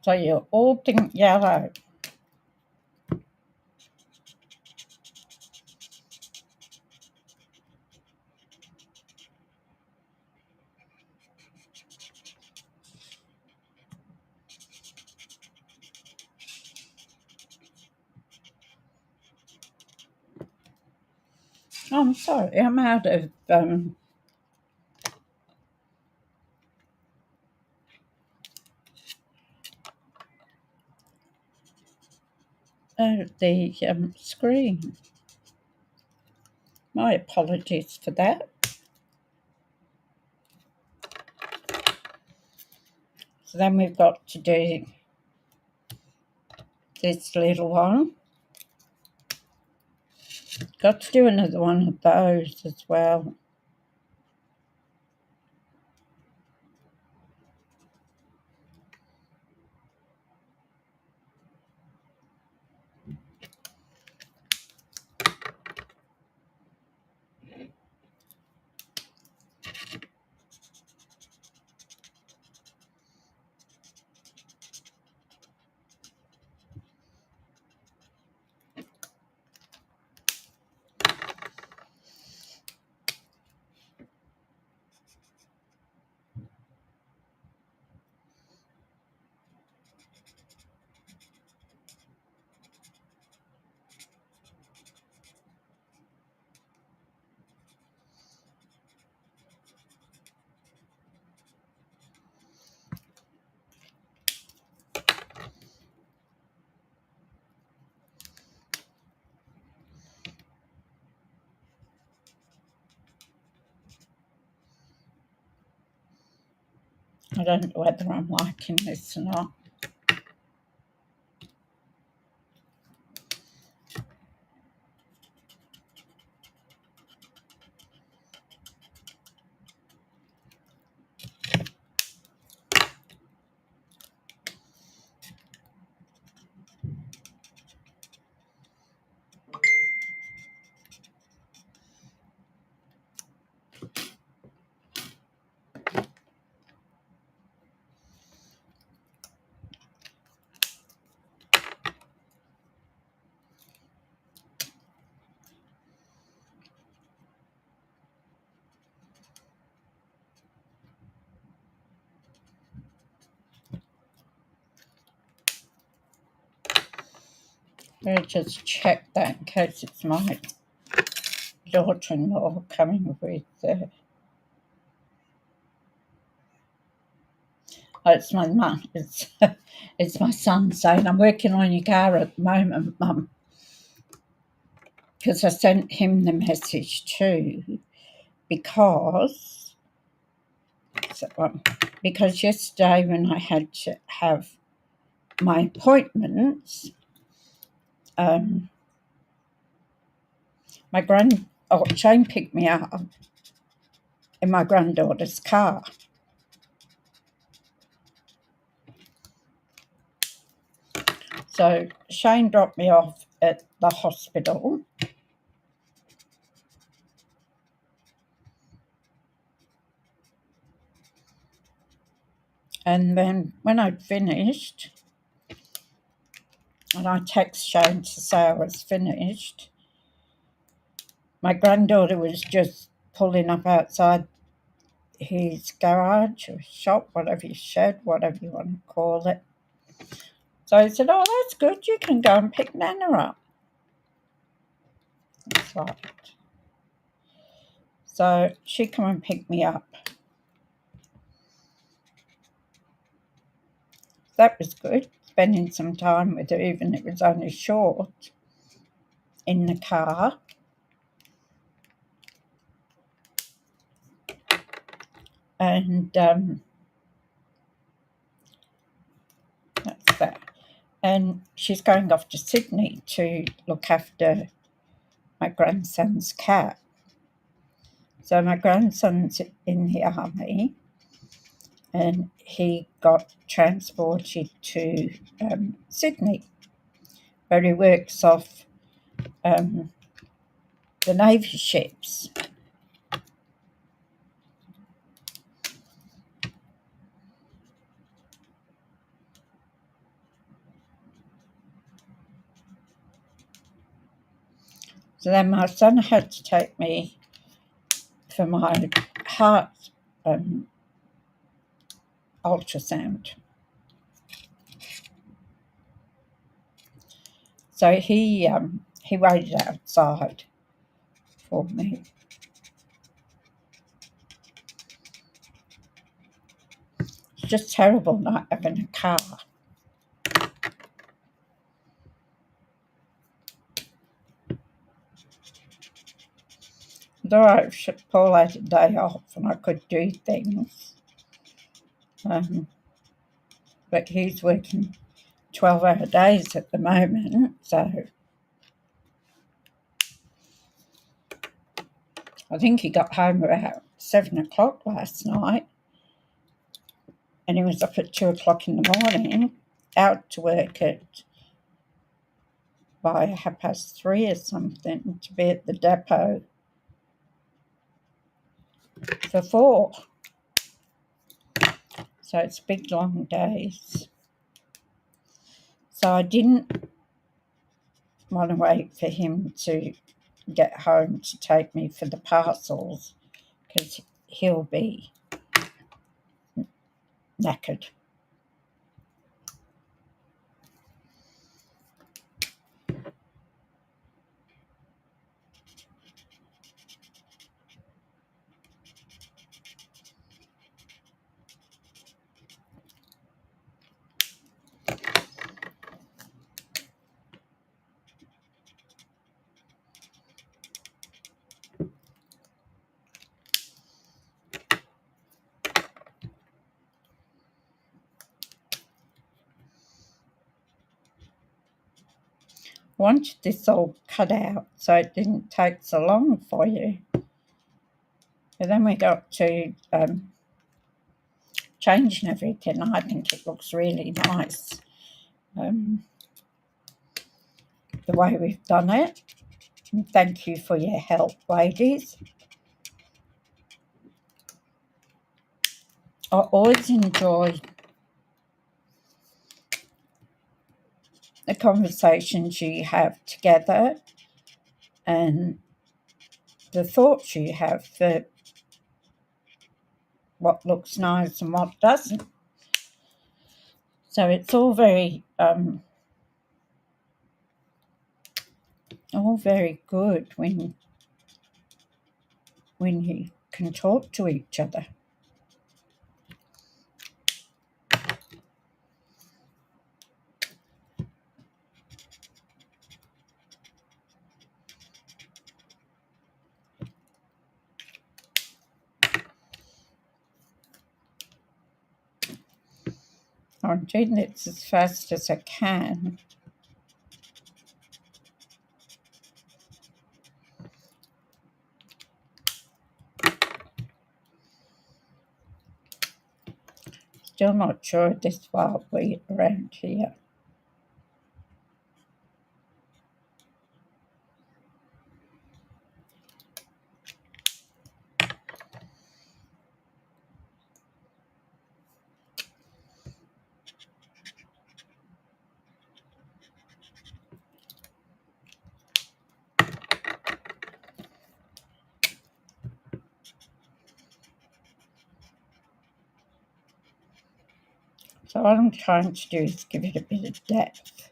So you're all pink yellow. Oh, I'm sorry, I'm out of the screen. My apologies for that. So then we've got to do this little one. Got to do another one of those as well. I don't know whether I'm liking this or not. I'll just check that in case it's my daughter-in-law coming with oh, it's my mum. It's my son saying, I'm working on your car at the moment, Mum. Because I sent him the message too, because yesterday when I had to have my appointments, Jane picked me up in my granddaughter's car. So Shane dropped me off at the hospital. And then when I'd finished, and I text Shane to say I was finished, my granddaughter was just pulling up outside his garage or shop, whatever, his shed, whatever you want to call it. So I said, oh, that's good. You can go and pick Nana up. That's right. So she come and pick me up. That was good, spending some time with her, even if it was only short, in the car. And that's that. And she's going off to Sydney to look after my grandson's cat. So my grandson's in the army, and he got transported to Sydney, where he works off the Navy ships. So then my son had to take me for my heart ultrasound. So he waited outside for me. It's just terrible not having a car. Though Paul had a day off and I could do things, but he's working 12-hour days at the moment, so I think he got home about 7 o'clock last night, and he was up at 2 o'clock in the morning, out to work by 3:30 or something, to be at the depot for 4. So it's big, long days. So I didn't want to wait for him to get home to take me for the parcels, because he'll be knackered. I wanted this all cut out so it didn't take so long for you. But then we got to changing everything. I think it looks really nice, the way we've done it. And thank you for your help, ladies. I always enjoy the conversations you have together and the thoughts you have for what looks nice and what doesn't. So it's all very good when you can talk to each other. I'm doing this as fast as I can. still not sure of this wild wheat around here. So what I'm trying to do is give it a bit of depth.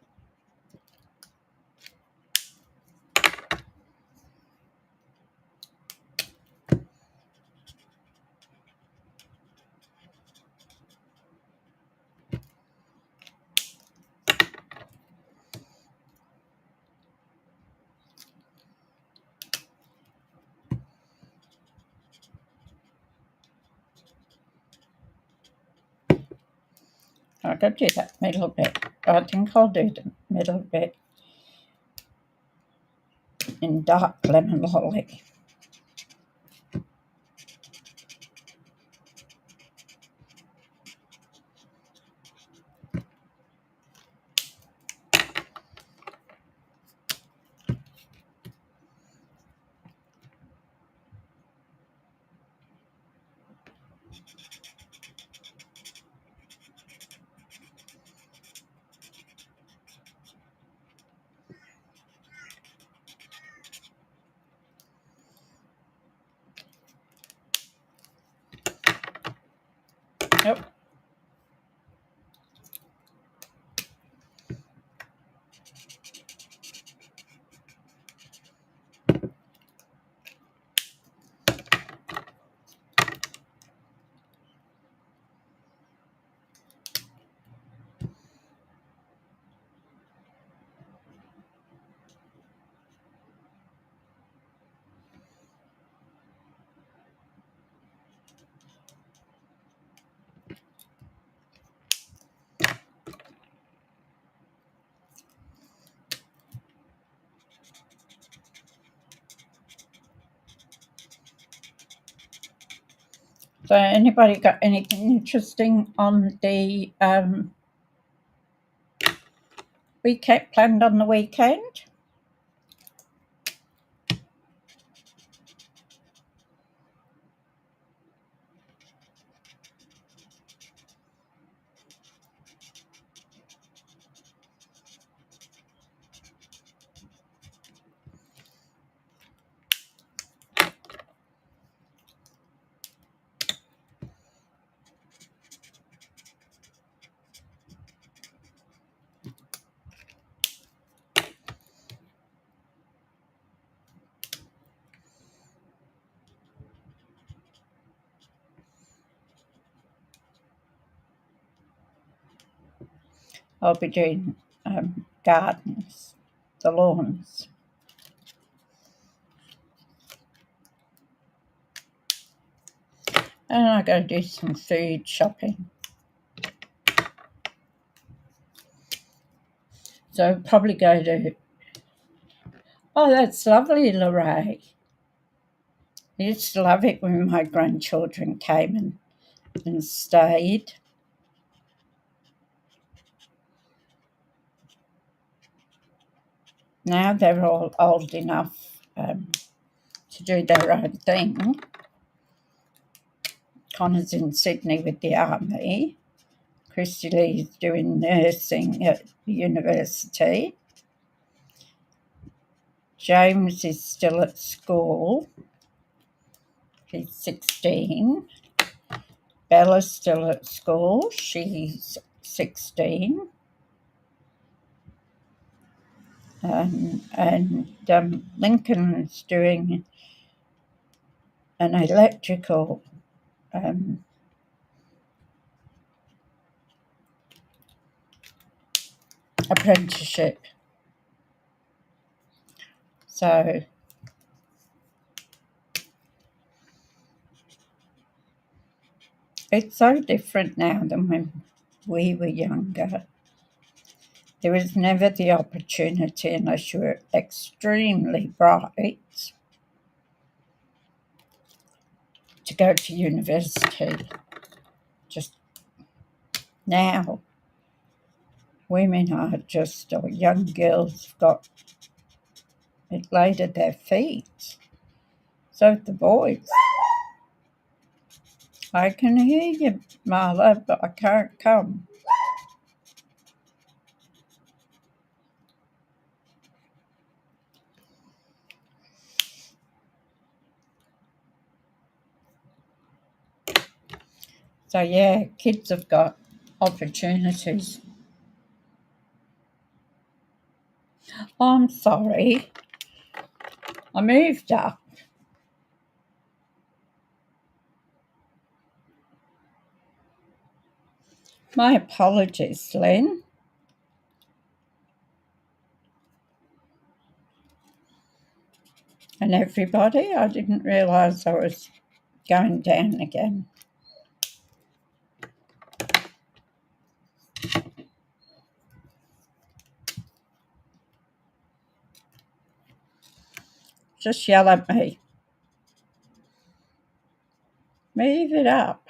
I could do that middle bit. I think I'll do the middle bit in dark lemon lolly. Yep. So anybody got anything interesting on the weekend planned on the weekend? I'll be doing gardens, the lawns. And I'm going to do some food shopping. So I'll probably go to... Oh, that's lovely, Lorraine. I used to love it when my grandchildren came and stayed. Now they're all old enough to do their own thing. Connor's in Sydney with the army. Christy Lee's doing nursing at the university. James is still at school. He's 16. Bella's still at school. She's 16. And Lincoln's doing an electrical apprenticeship. So it's so different now than when we were younger. There was never the opportunity, unless you were extremely bright, to go to university. Just Now, women are just, or young girls have got it laid at their feet. So the boys. I can hear you, Marla, but I can't come. So yeah, kids have got opportunities. Oh, I'm sorry. I moved up. My apologies, Lynn. And everybody, I didn't realise I was going down again. Just yell at me. Move it up.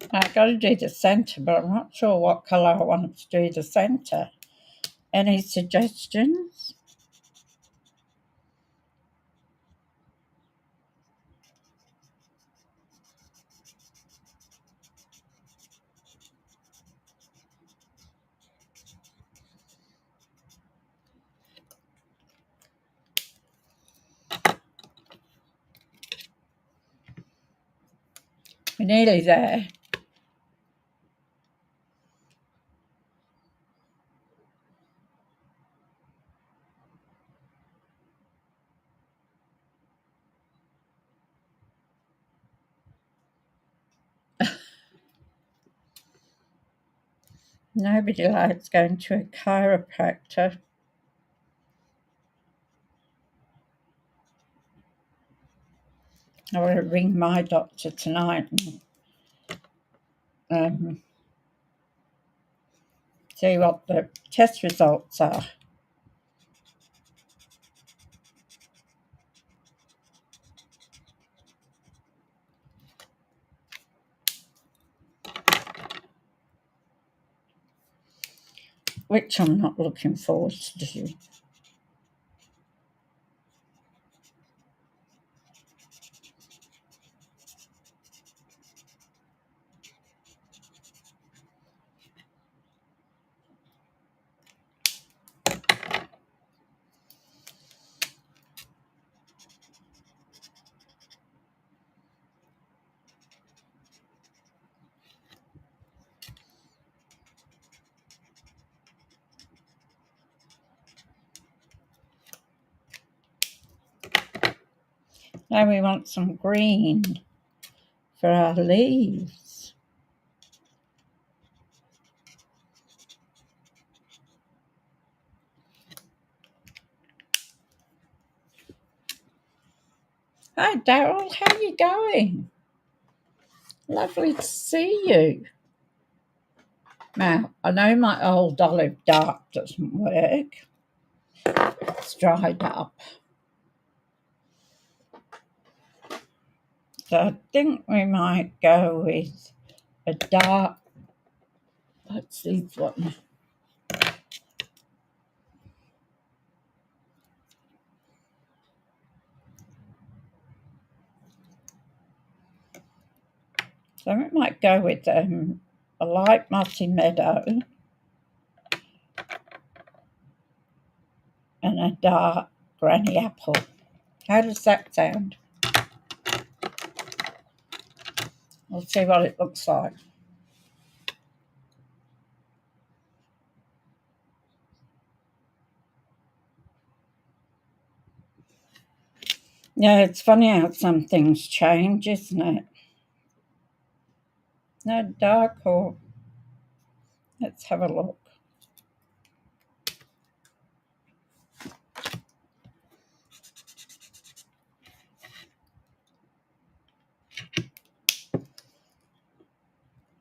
I've got to do the centre, but I'm not sure what colour I want to do the centre. Any suggestions? We're nearly there. Nobody likes going to a chiropractor. I want to ring my doctor tonight and see what the test results are. Which I'm not looking forward to do. Now we want some green for our leaves. Hi Daryl, how are you going? Lovely to see you. Now, I know my old olive dark doesn't work. It's dried up. So I think we might go with a dark, what's this one? So we might go with a light mossy meadow and a dark granny apple. How does that sound? We'll see what it looks like. Yeah, it's funny how some things change, isn't it? No, dark or Let's have a look.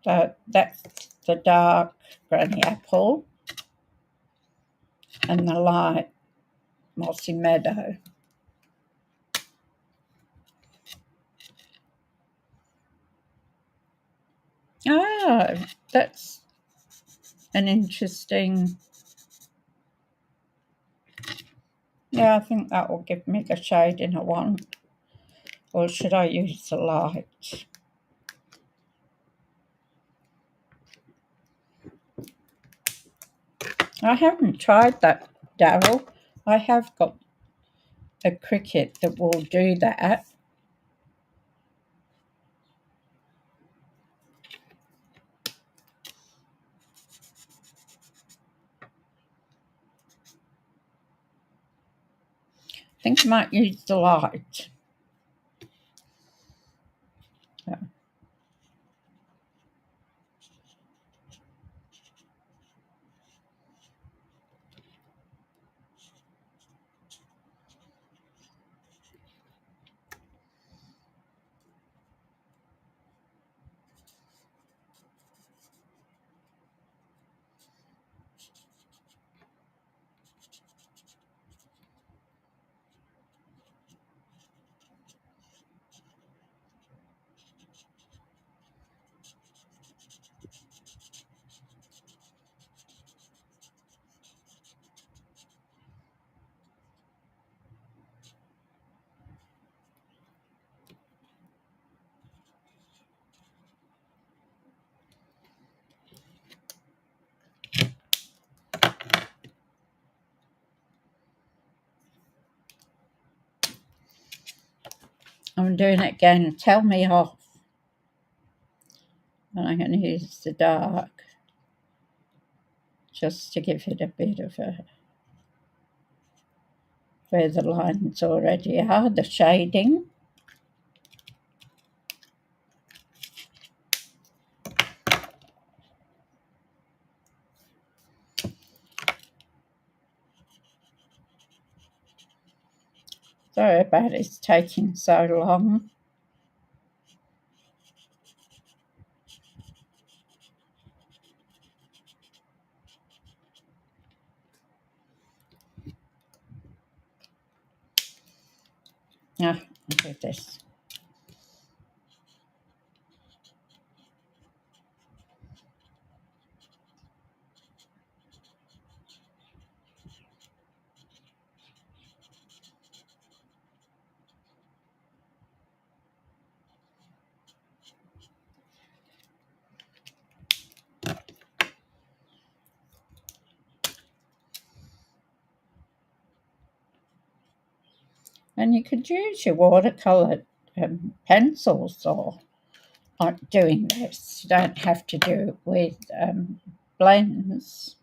So that's the dark granny apple and the light mossy meadow. Ah, that's an interesting... Yeah, I think that will give me the shading I want. Or should I use the light? I haven't tried that, Daryl. I have got a Cricut that will do that. I think I might use the light. Yeah. I'm doing it again. Tell me off. And I'm going to use the dark just to give it a bit of a... where the lines already are, the shading. Sorry about it's taking so long. Ah, look at this. And you could use your watercolour pencils or doing this. You don't have to do it with blends.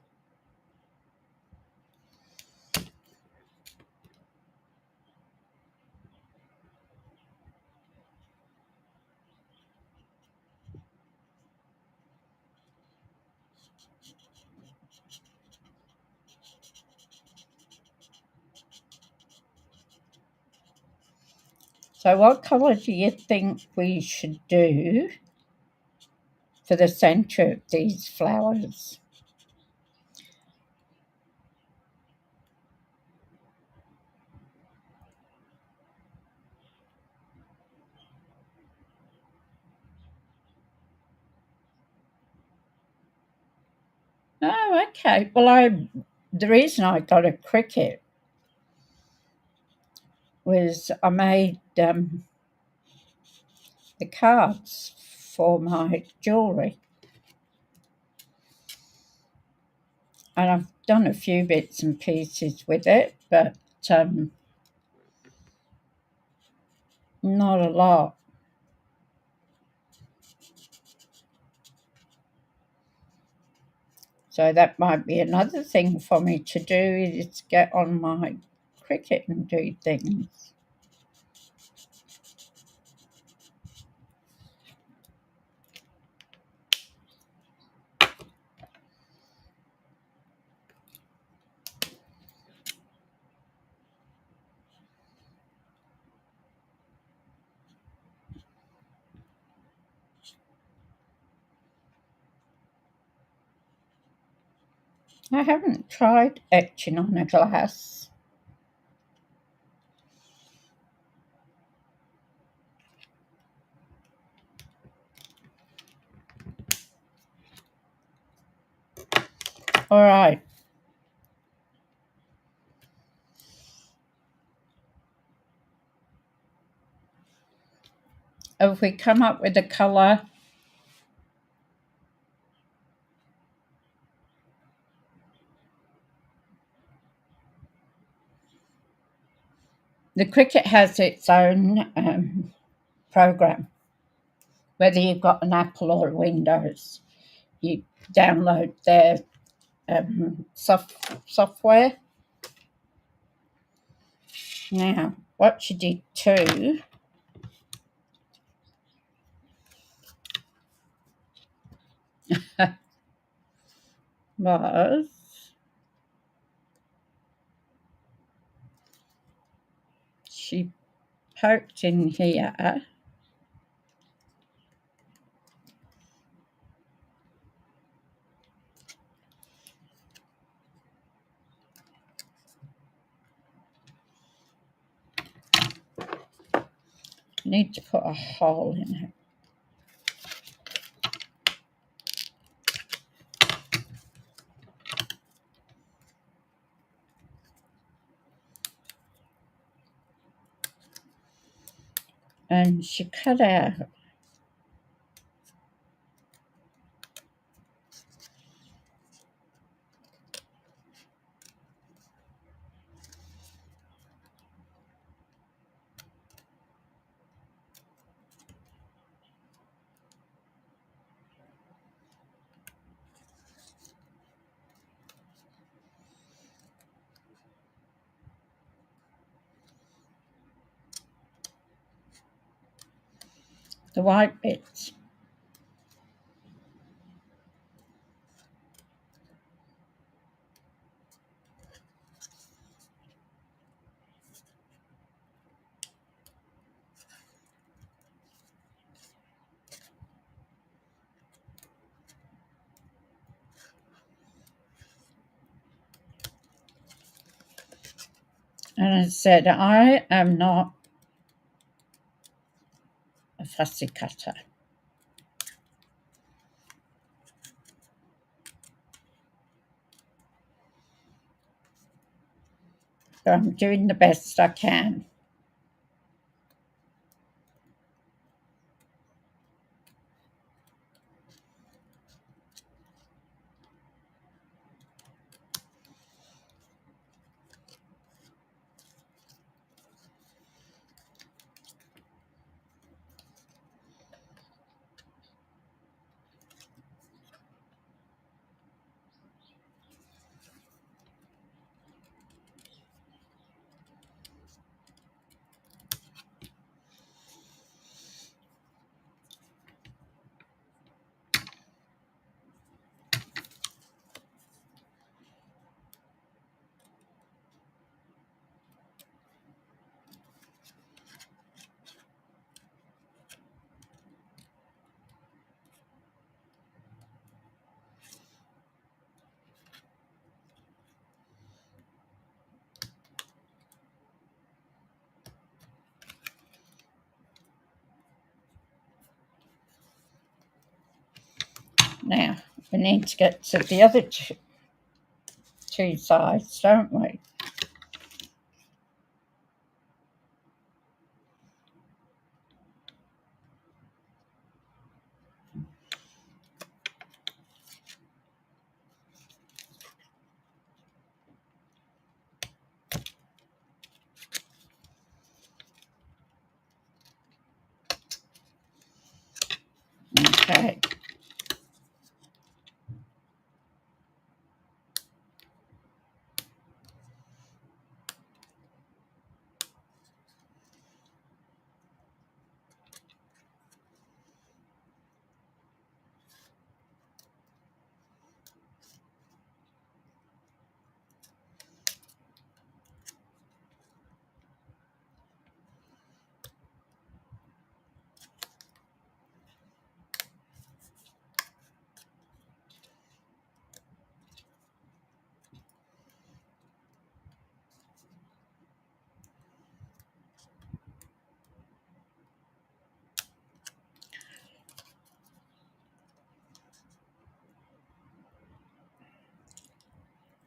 So what colour do you think we should do for the centre of these flowers? Oh, okay. Well, the reason I got a Cricut was I made the cards for my jewellery. And I've done a few bits and pieces with it, but not a lot. So that might be another thing for me to do, is get on my Cricut and do things. I haven't tried etching on a glass. All right. If we come up with a colour, the Cricut has its own program. Whether you've got an Apple or a Windows, you download their software. Now, what she did too was she poked in here need to put a hole in it. And she cut out the white bits. And I said, I am not a fussy cutter. So I'm doing the best I can. Now, we need to get to the other two sides, don't we? Okay.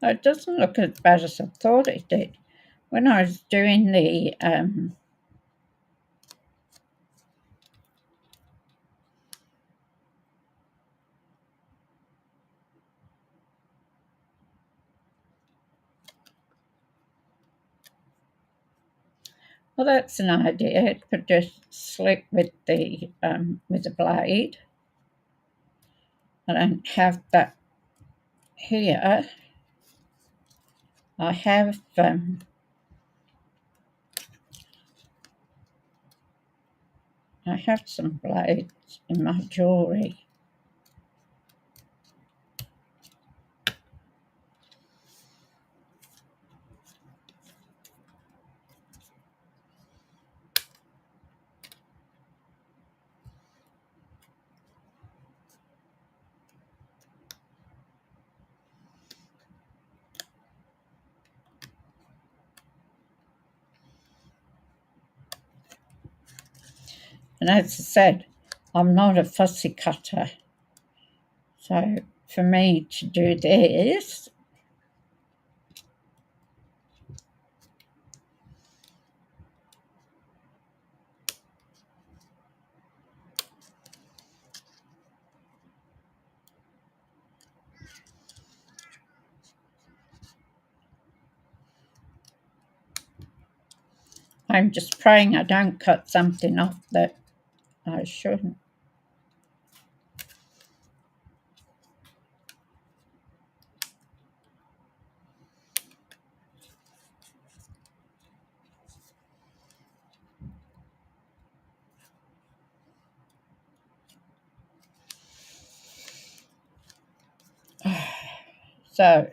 It doesn't look as bad as I thought it did. When I was doing the well, that's an idea. It could just slip with the blade. I don't have that here. I have some blades in my jewellery. And as I said, I'm not a fussy cutter. So for me to do this, I'm just praying I don't cut something off that I shouldn't. So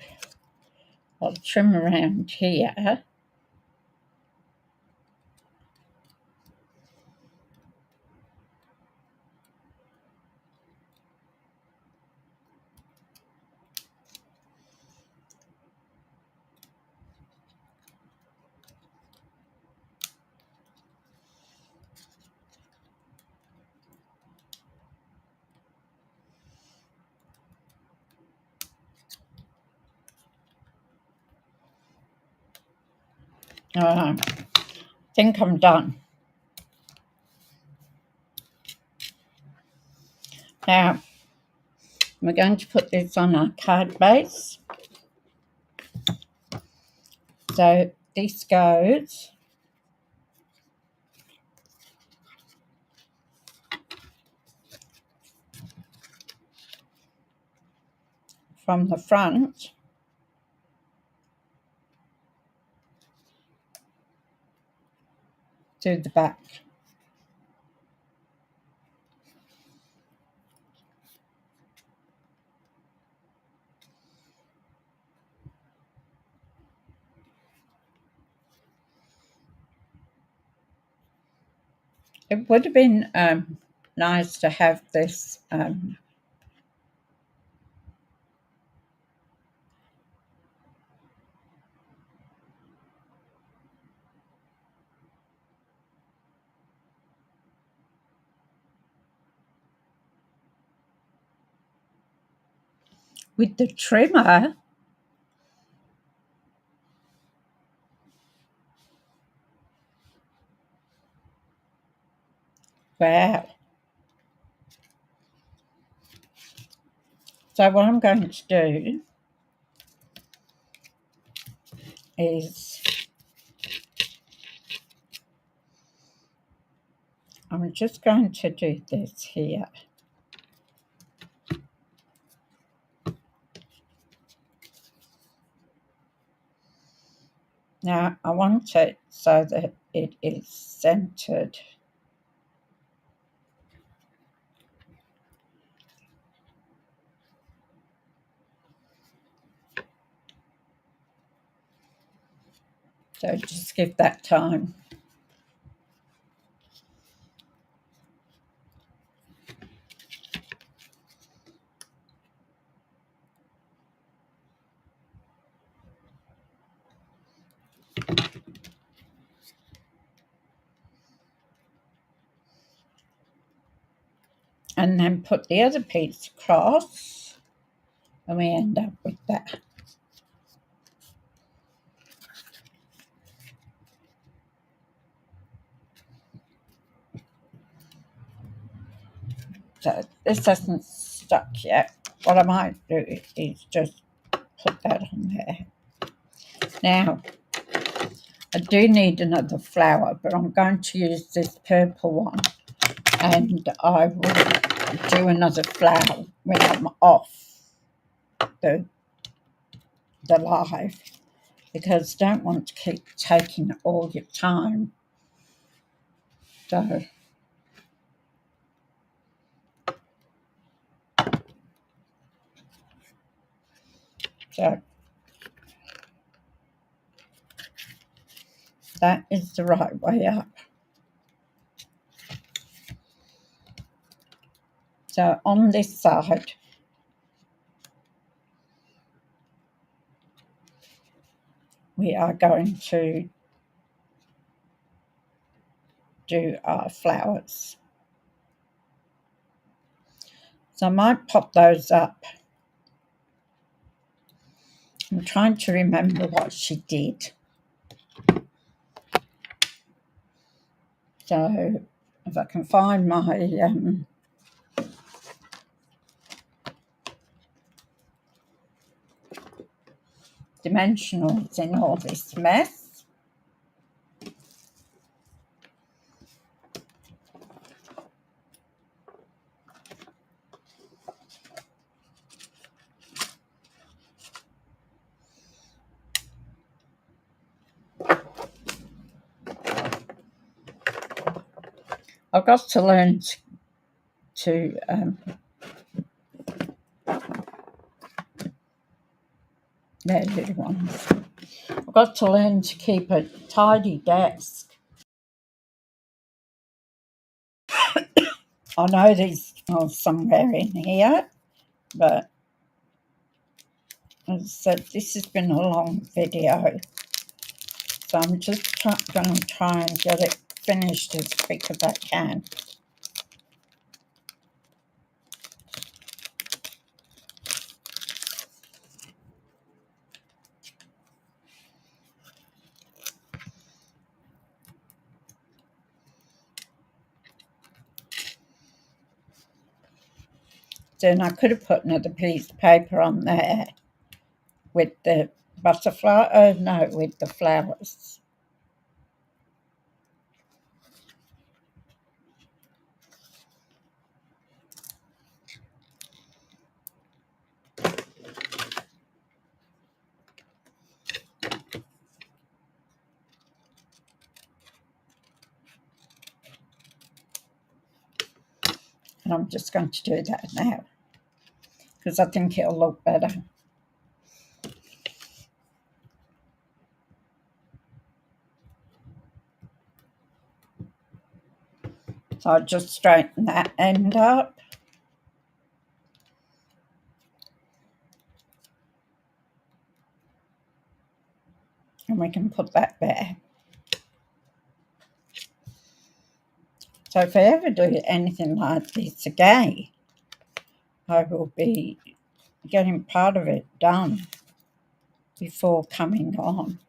I'll trim around here. I think I'm done. Now, we're going to put this on our card base. So this goes from the front to the back. It would have been nice to have this with the trimmer. Wow. So what I'm going to do is I'm just going to do this here. Now I want it so that it is centered. So just give that time. And then put the other piece across, and we end up with that. So this hasn't stuck yet. What I might do is just put that on there. Now, I do need another flower, but I'm going to use this purple one, and I will do another flower when I'm off the live, because I don't want to keep taking all your time. So that is the right way up. So on this side, we are going to do our flowers. So I might pop those up. I'm trying to remember what she did. So if I can find my dimensionals in all this mess. I've got to learn to they're little ones. I've got to learn to keep a tidy desk. I know these are somewhere in here, but as I said, this has been a long video, so I'm just going to try and get it finished as quick as I can. Then I could have put another piece of paper on there with the butterfly, oh no, with the flowers. And I'm just going to do that now, because I think it'll look better. So I'll just straighten that end up. And we can put that there. So if I ever do anything like this again, I will be getting part of it done before coming on.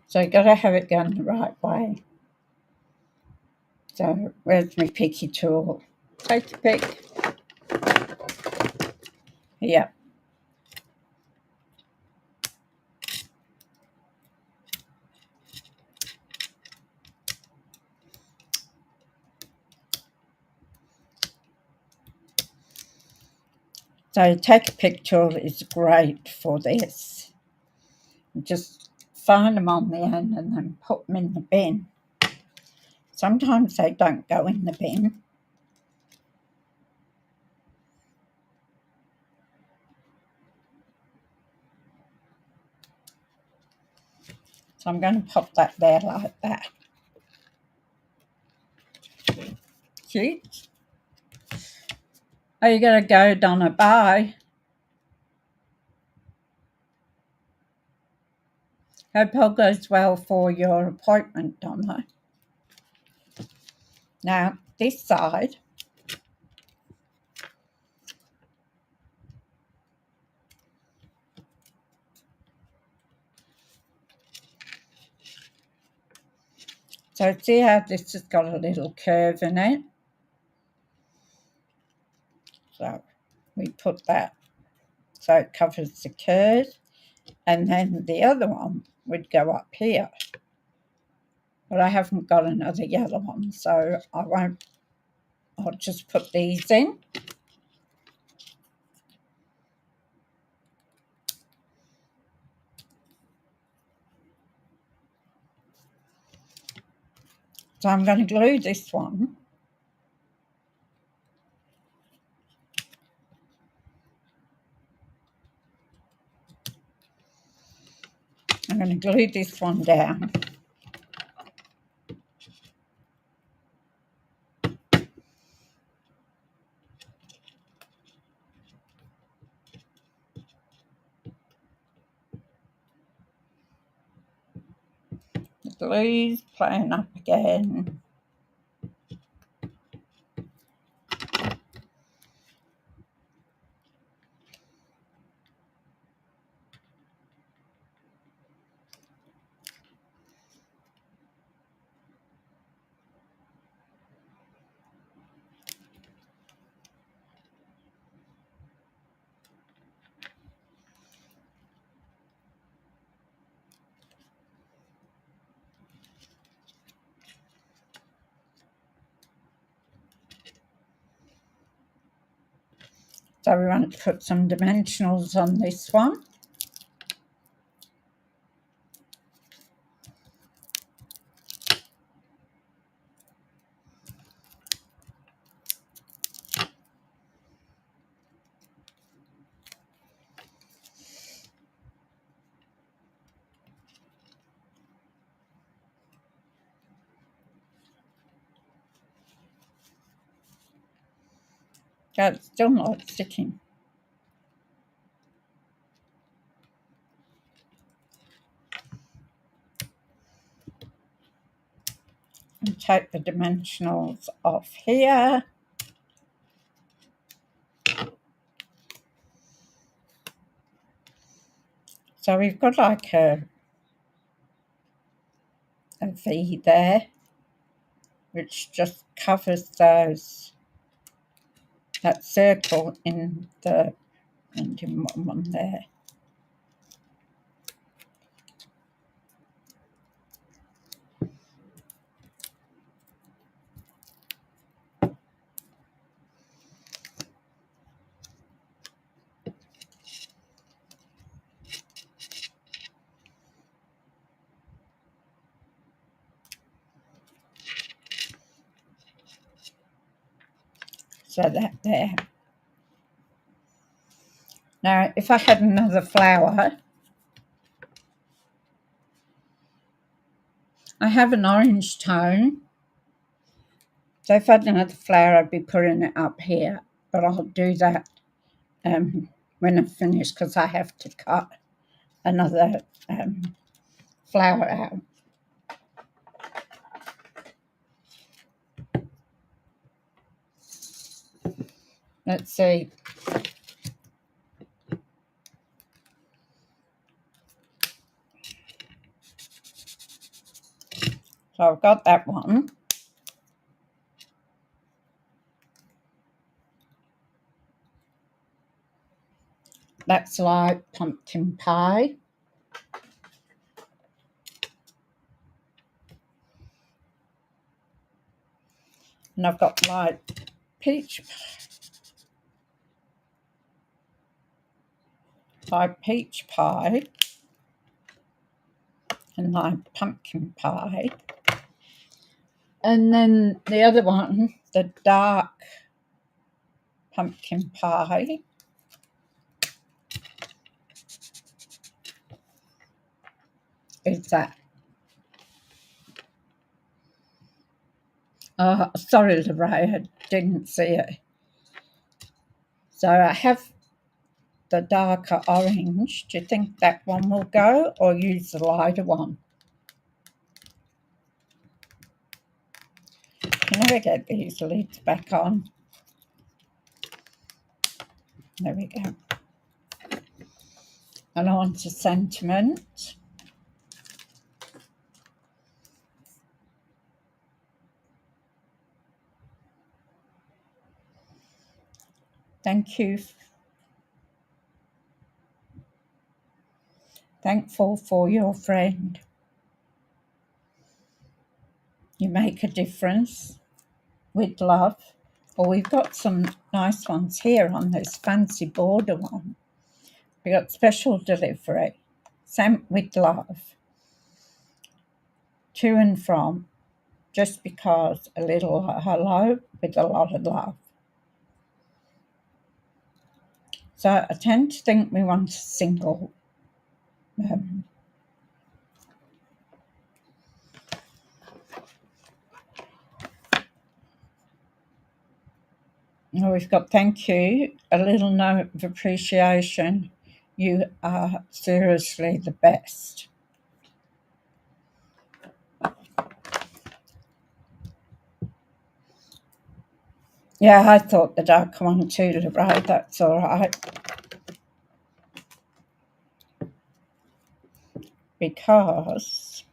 So you've got to have it done the right way. So where's my picky tool? Take the pick. Yeah. So take a pick tool is great for this. Just find them on the end and then put them in the bin. Sometimes they don't go in the bin. So I'm going to pop that there like that. Cute. Oh, you gotta go, Donna. Bye. Hope all goes well for your appointment, Donna. Now, this side. So see how this has got a little curve in it? So we put that so it covers the curve, and then the other one would go up here. But I haven't got another yellow one, so I'll just put these in. So I'm going to glue this one. I'm going to glue this one down. The glue's playing up again. So we want to put some dimensionals on this one. It's still not sticking. And take the dimensionals off here. So we've got like a V there, which just covers that circle in the one there. So that there. Now, if I had another flower, I have an orange tone. So if I had another flower, I'd be putting it up here. But I'll do that when I'm finished, because I have to cut another flower out. Let's see. So I've got that one. That's like pumpkin pie. And I've got like peach pie and like pumpkin pie. And then the other one, the dark pumpkin pie. Is that? Oh, sorry, Lorraine, I didn't see it. So I have the darker orange. Do you think that one will go, or use the lighter one? Can I get these lids back on? There we go. And on to sentiment. Thank you. Thankful for your friend. You make a difference. With love. Well, we've got some nice ones here on this fancy border one. We got special delivery. Sent with love. To and from. Just because a little hello with a lot of love. So I tend to think we want a single. We've got thank you, a little note of appreciation. You are seriously the best. Yeah, I thought the dark one too, right? That's all right. Because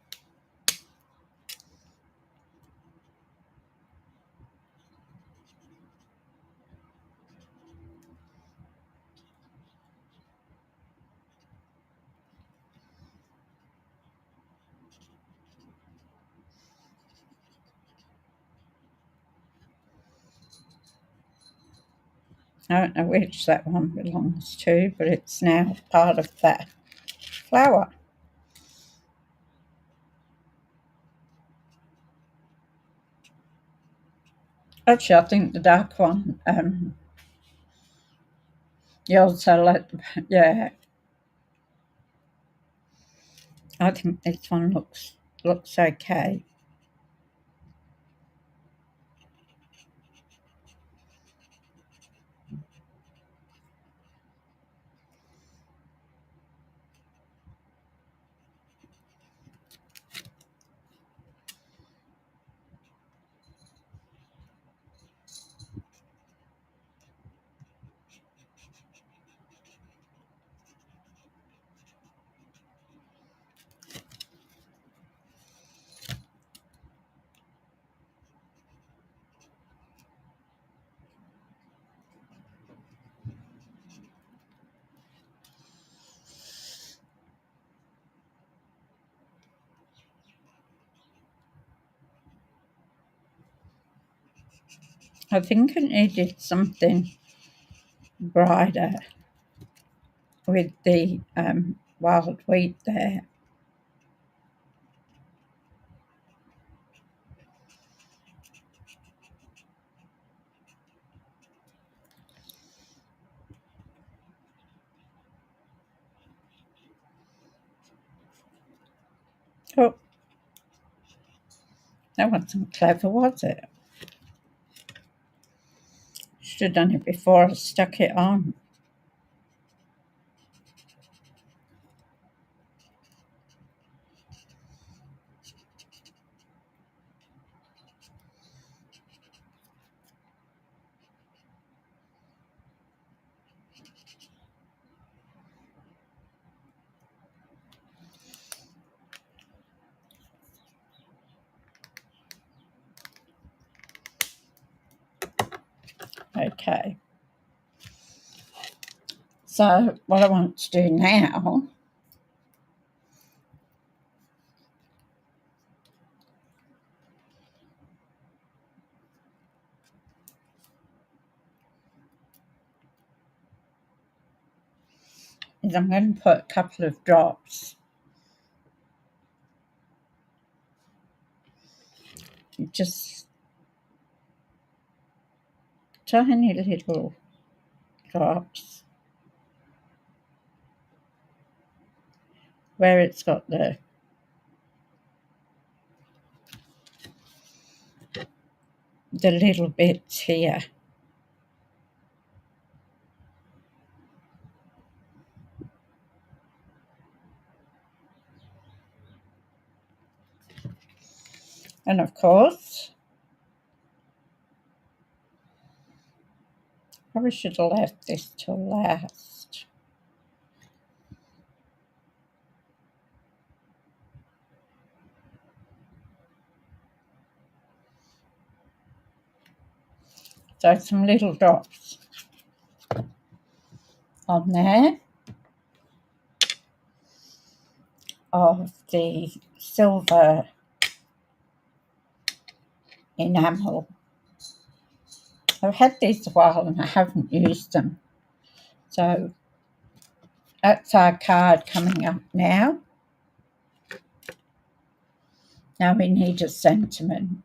I don't know which that one belongs to, but it's now part of that flower. Actually, I think the dark one, you also yeah, I think this one looks okay. I think I needed something brighter with the wild wheat there. Oh, that wasn't clever, was it? Should have done it before I stuck it on. Okay. So what I want to do now is I'm going to put a couple of drops, just tiny little drops, where it's got the little bits here. And of course, probably should have left this till last. So some little drops on there of the silver enamel. I've had these a while and I haven't used them. So that's our card coming up now. Now we need a sentiment.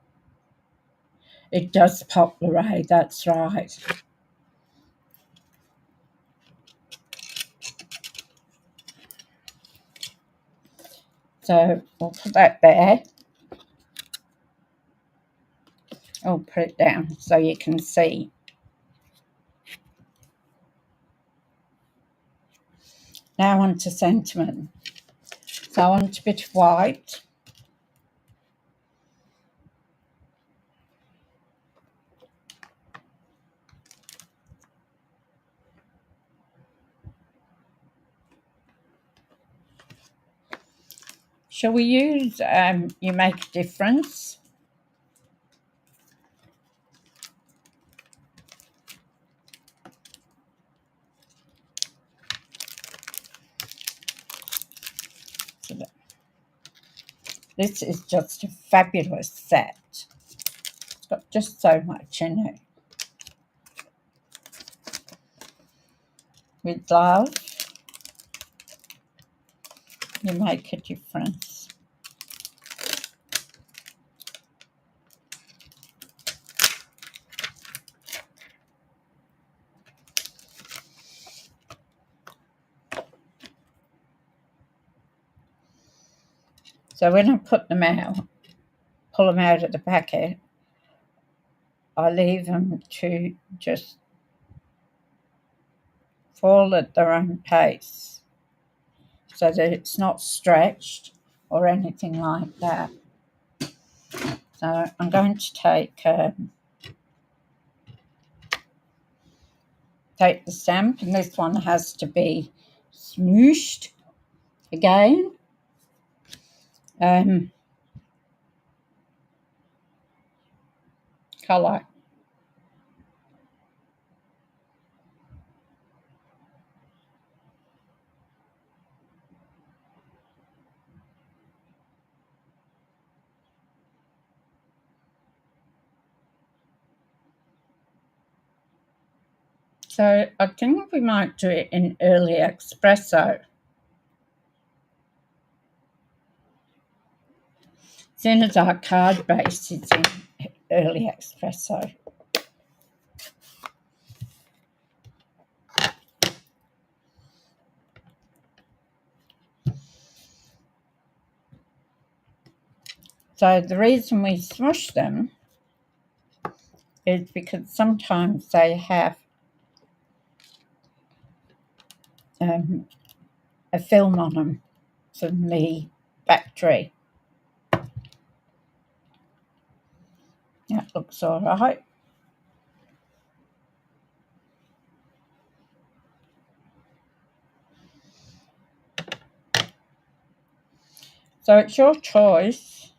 It does pop, Lorraine, that's right. So we'll put that there. I'll put it down so you can see. Now on to sentiment. So I want a bit of white. Shall we use You Make a Difference? This is just a fabulous set. It's got just so much in it. With love, you make a difference. So when I put them out, pull them out of the packet, I leave them to just fall at their own pace so that it's not stretched or anything like that. So I'm going to take the stamp, and this one has to be smooshed again. Colour. So I think we might do it in early espresso. Seeing as our card base is in early espresso. So the reason we smush them is because sometimes they have a film on them from the factory. That looks all right. So it's your choice.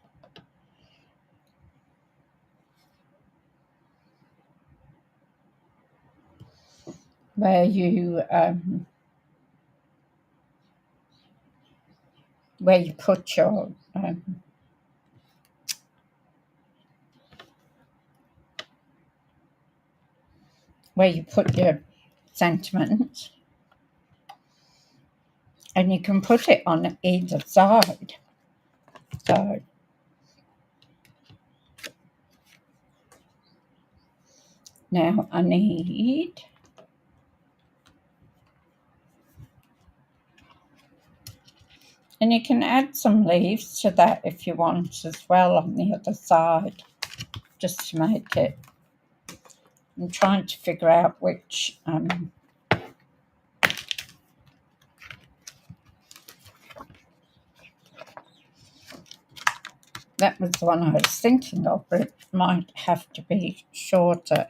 Where you put your sentiment, and you can put it on either side. So now I need and you can add some leaves to that if you want as well on the other side, just to make it. I'm trying to figure out which That was the one I was thinking of, but it might have to be shorter.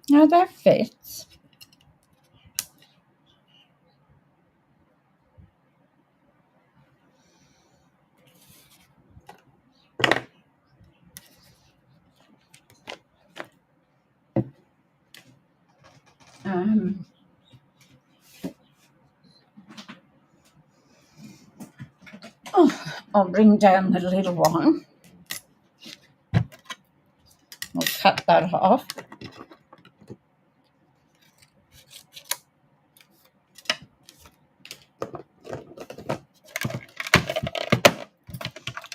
No, that fits. I'll bring down the little one. We'll cut that off.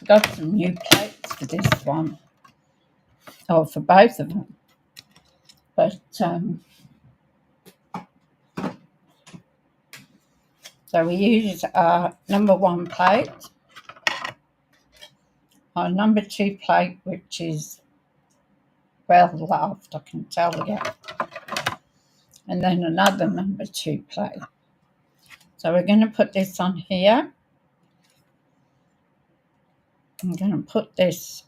Got some new plates for this one, or for both of them. But so we use our number 1 plate, our number 2 plate, which is well loved, I can tell you, and then another number 2 plate. So we're going to put this on here. I'm going to put this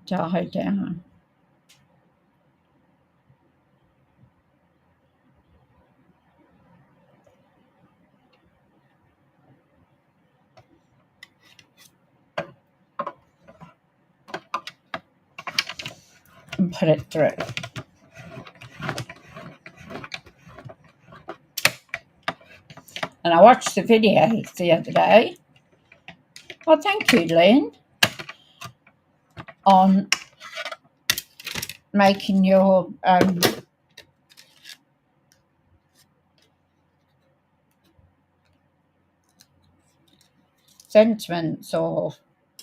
die down. And put it through. And I watched the videos the other day. Well, thank you, Lynn, on making your sentiments or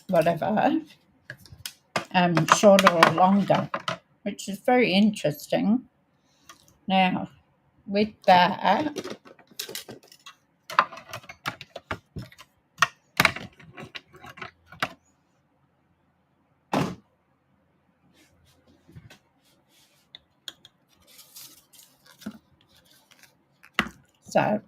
whatever shorter or longer, which is very interesting. Now, with that, so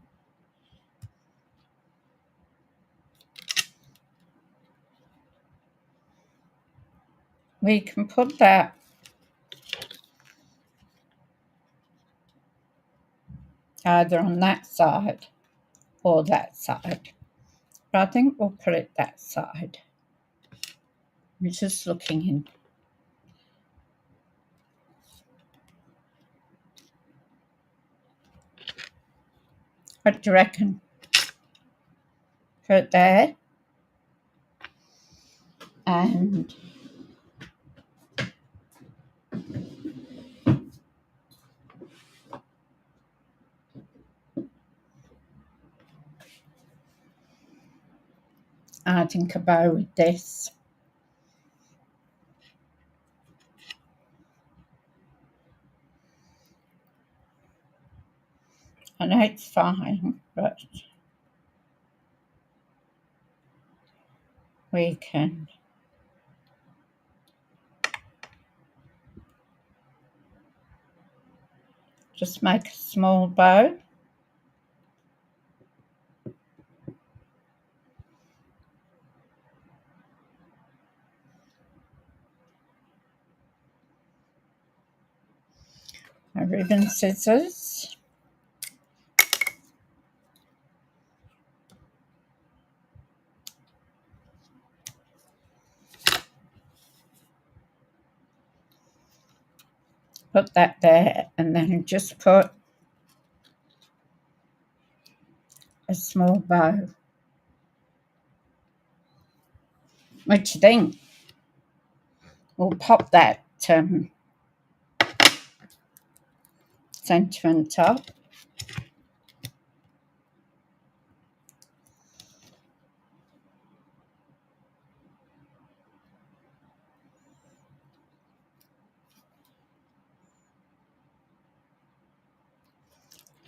we can put that either on that side or that side. But I think we'll put it that side. We're just looking in. What do you reckon? Put it there. And I think a bow with this. I know it's fine, but we can just make a small bow. My ribbon scissors. Put that there, and then just put a small bow. What do you think? We'll pop that sentiment up.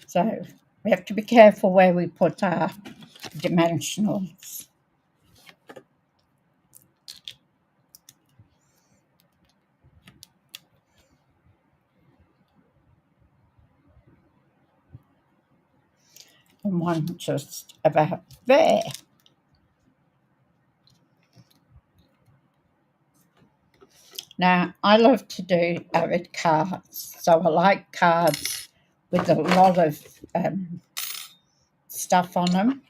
So we have to be careful where we put our dimensionals. bottom one just about there. Now, I love to do avid cards, so I like cards with a lot of stuff on them.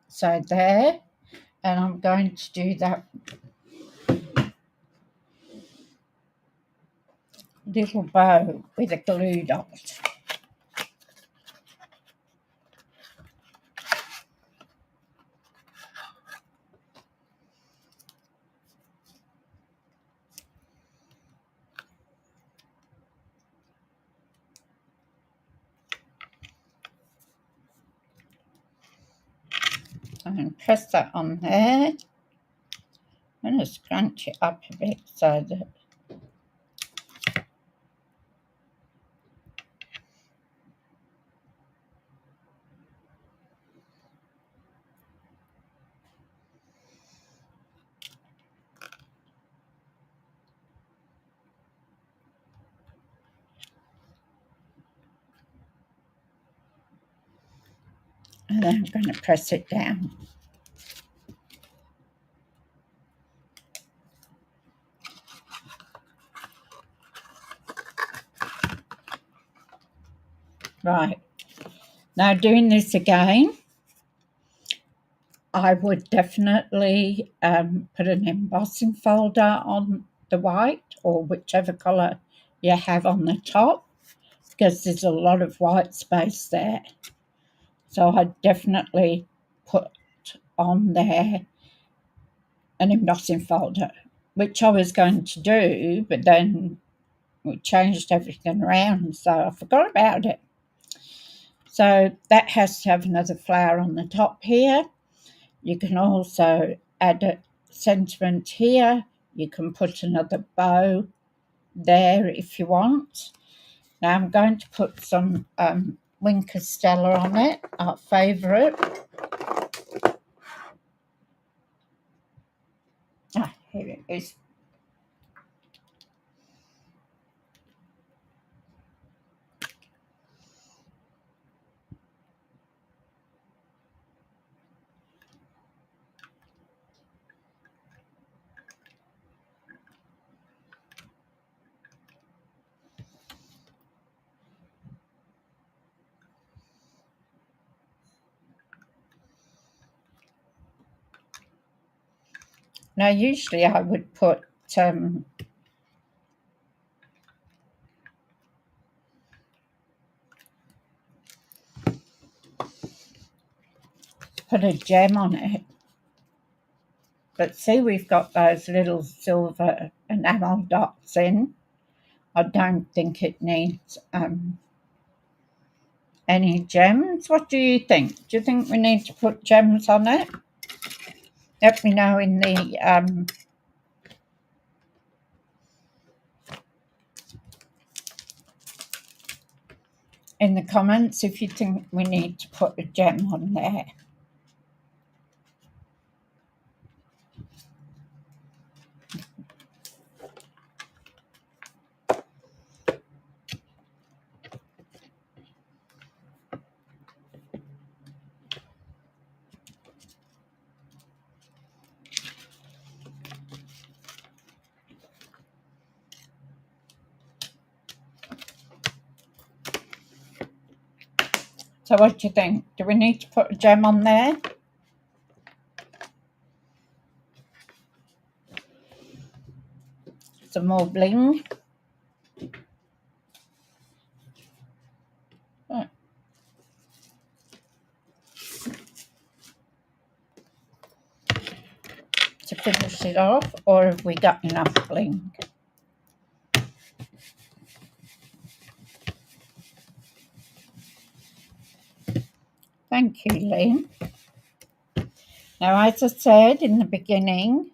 So there, and I'm going to do that little bow with a glue dot. And press that on there. I'm going to scrunch it up a bit so that and then I'm going to press it down. Right, now doing this again, I would definitely put an embossing folder on the white or whichever colour you have on the top, because there's a lot of white space there. So I'd definitely put on there an embossing folder, which I was going to do, but then we changed everything around, so I forgot about it. So that has to have another flower on the top here. You can also add a sentiment here. You can put another bow there if you want. Now I'm going to put some Winker Stella on it, our favourite. Here it is. Now usually I would put a gem on it. But see, we've got those little silver enamel dots in. I don't think it needs any gems. What do you think? Do you think we need to put gems on it? Let me know in the comments if you think we need to put a gem on there. So what do you think? Do we need to put a gem on there? Some more bling. Right. To finish it off, or have we got enough bling? Thank you, Lynn. Now, as I said in the beginning,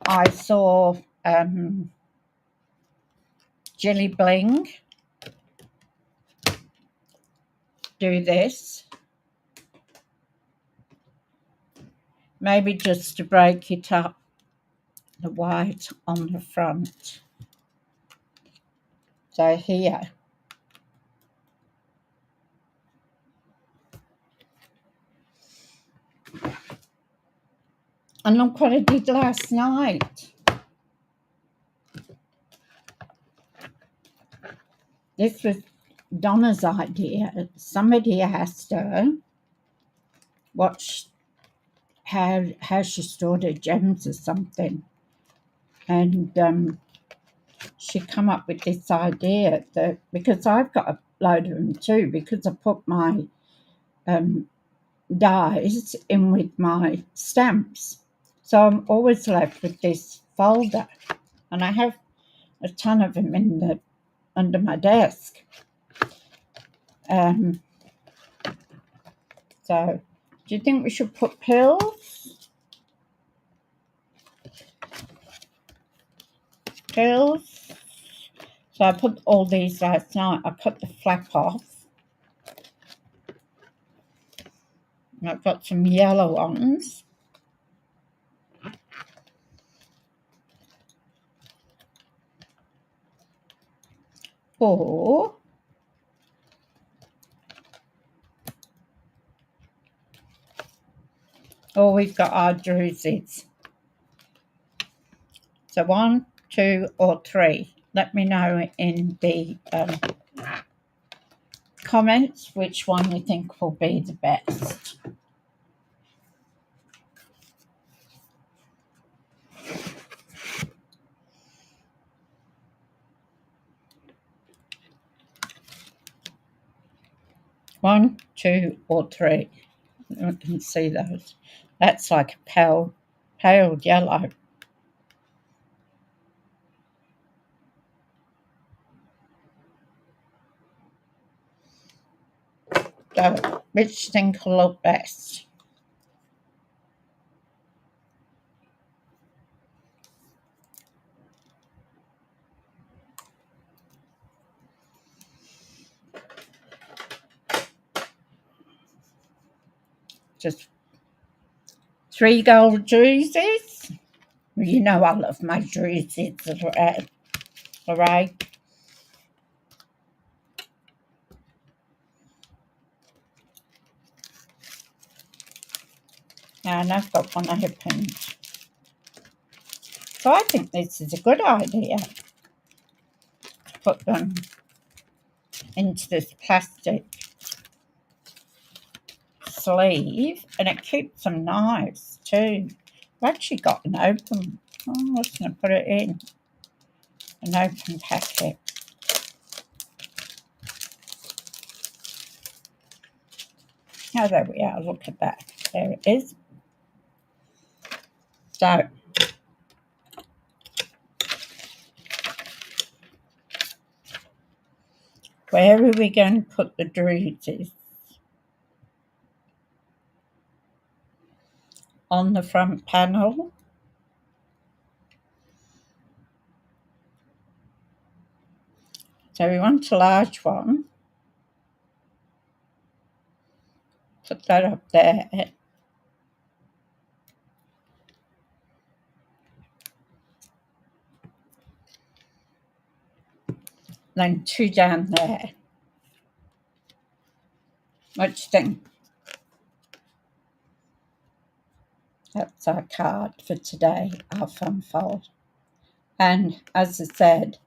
I saw Jelly Bling do this. Maybe just to break it up, the white on the front. So here. And look what I did last night. This was Donna's idea. Somebody asked her what how she stored her gems or something. And she come up with this idea that, because I've got a load of them too, because I put my dies in with my stamps. So I'm always left with this folder, and I have a ton of them in under my desk. So do you think we should put pills? Pills. So I put all these last night. I cut the flap off. And I've got some yellow ones. Or we've got our druses. So 1, 2, or 3. Let me know in the comments which one you think will be the best. One, 2, or 3. I can see those. That's like a pale yellow. So, which do you think will look best? Just 3 gold druses. You know I love my druses, all right? And I've got one opened. So I think this is a good idea to put them into this plastic sleeve, and it keeps them nice too. I've actually got an open. I'm just going to put it in an open packet. Oh, there we are. Look at that. There it is. So where are we going to put the druses? On the front panel. So we want a large one. Put that up there. Then 2 down there. What do you think? That's our card for today, our fun fold. And as I said,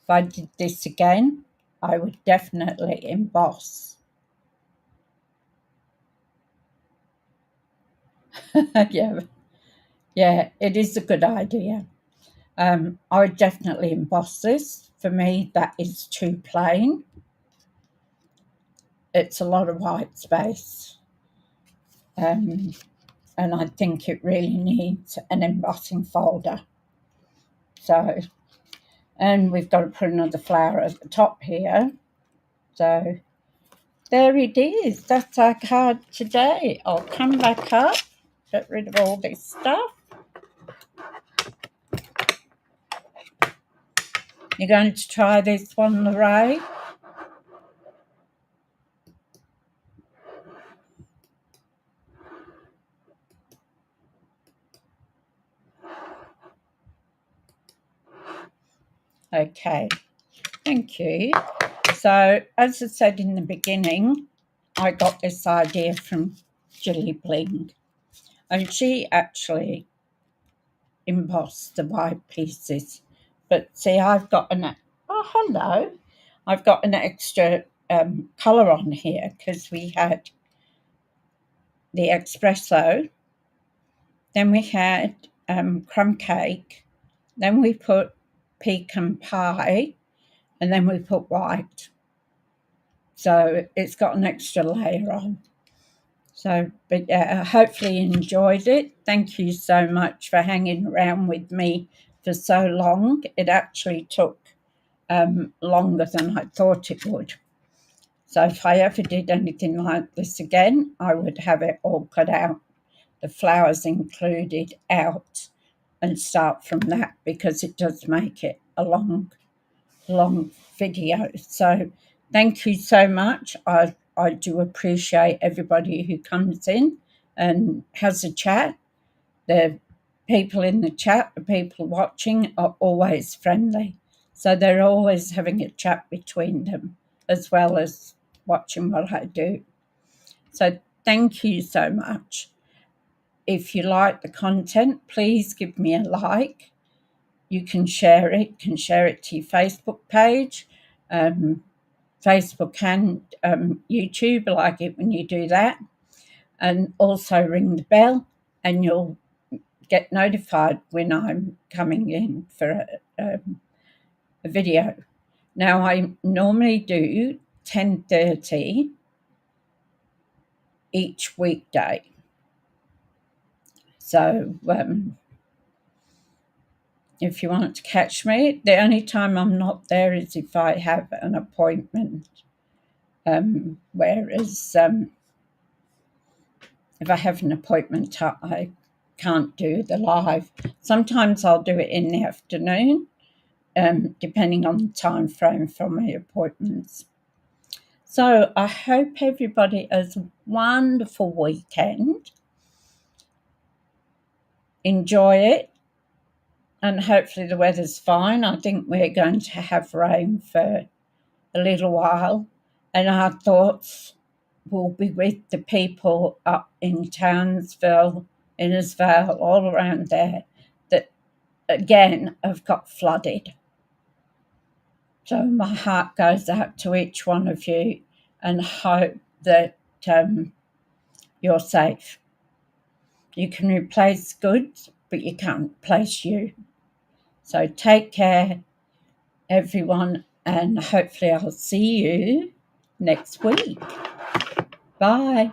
if I did this again, I would definitely emboss. Yeah, it is a good idea. I would definitely emboss this. For me, that is too plain. It's a lot of white space. And I think it really needs an embossing folder. So, and we've got to put another flower at the top here. So there it is. That's our card today. I'll come back up, get rid of all this stuff. You're going to try this one, Lorraine? Okay, thank you. So, as I said in the beginning, I got this idea from Jilly Bling, and she actually embossed the white pieces. But see, I've got an I've got an extra colour on here because we had the espresso, then we had crumb cake, then we put pecan pie, and then we put white. So it's got an extra layer on. So, but yeah, hopefully you enjoyed it. Thank you so much for hanging around with me for so long. It actually took longer than I thought it would. So if I ever did anything like this again, I would have it all cut out, the flowers included out, and start from that because it does make it a long video. So thank you so much. I do appreciate everybody who comes in and has a chat. The people in the chat, the people watching are always friendly. So they're always having a chat between them as well as watching what I do. So thank you so much. If you like the content, please give me a like. You can share it to your Facebook page, Facebook and YouTube. I like it when you do that. And also ring the bell and you'll get notified when I'm coming in for a video. Now, I normally do 10:30 each weekday. So if you want to catch me, the only time I'm not there is if I have an appointment. Whereas if I have an appointment, I can't do the live. Sometimes I'll do it in the afternoon, depending on the time frame for my appointments. So I hope everybody has a wonderful weekend. Enjoy it. And hopefully the weather's fine. I think we're going to have rain for a little while. And our thoughts will be with the people up in Townsville, Innisfail, all around there that, again, have got flooded. So my heart goes out to each one of you and hope that you're safe. You can replace goods, but you can't replace you. So take care, everyone, and hopefully I'll see you next week. Bye.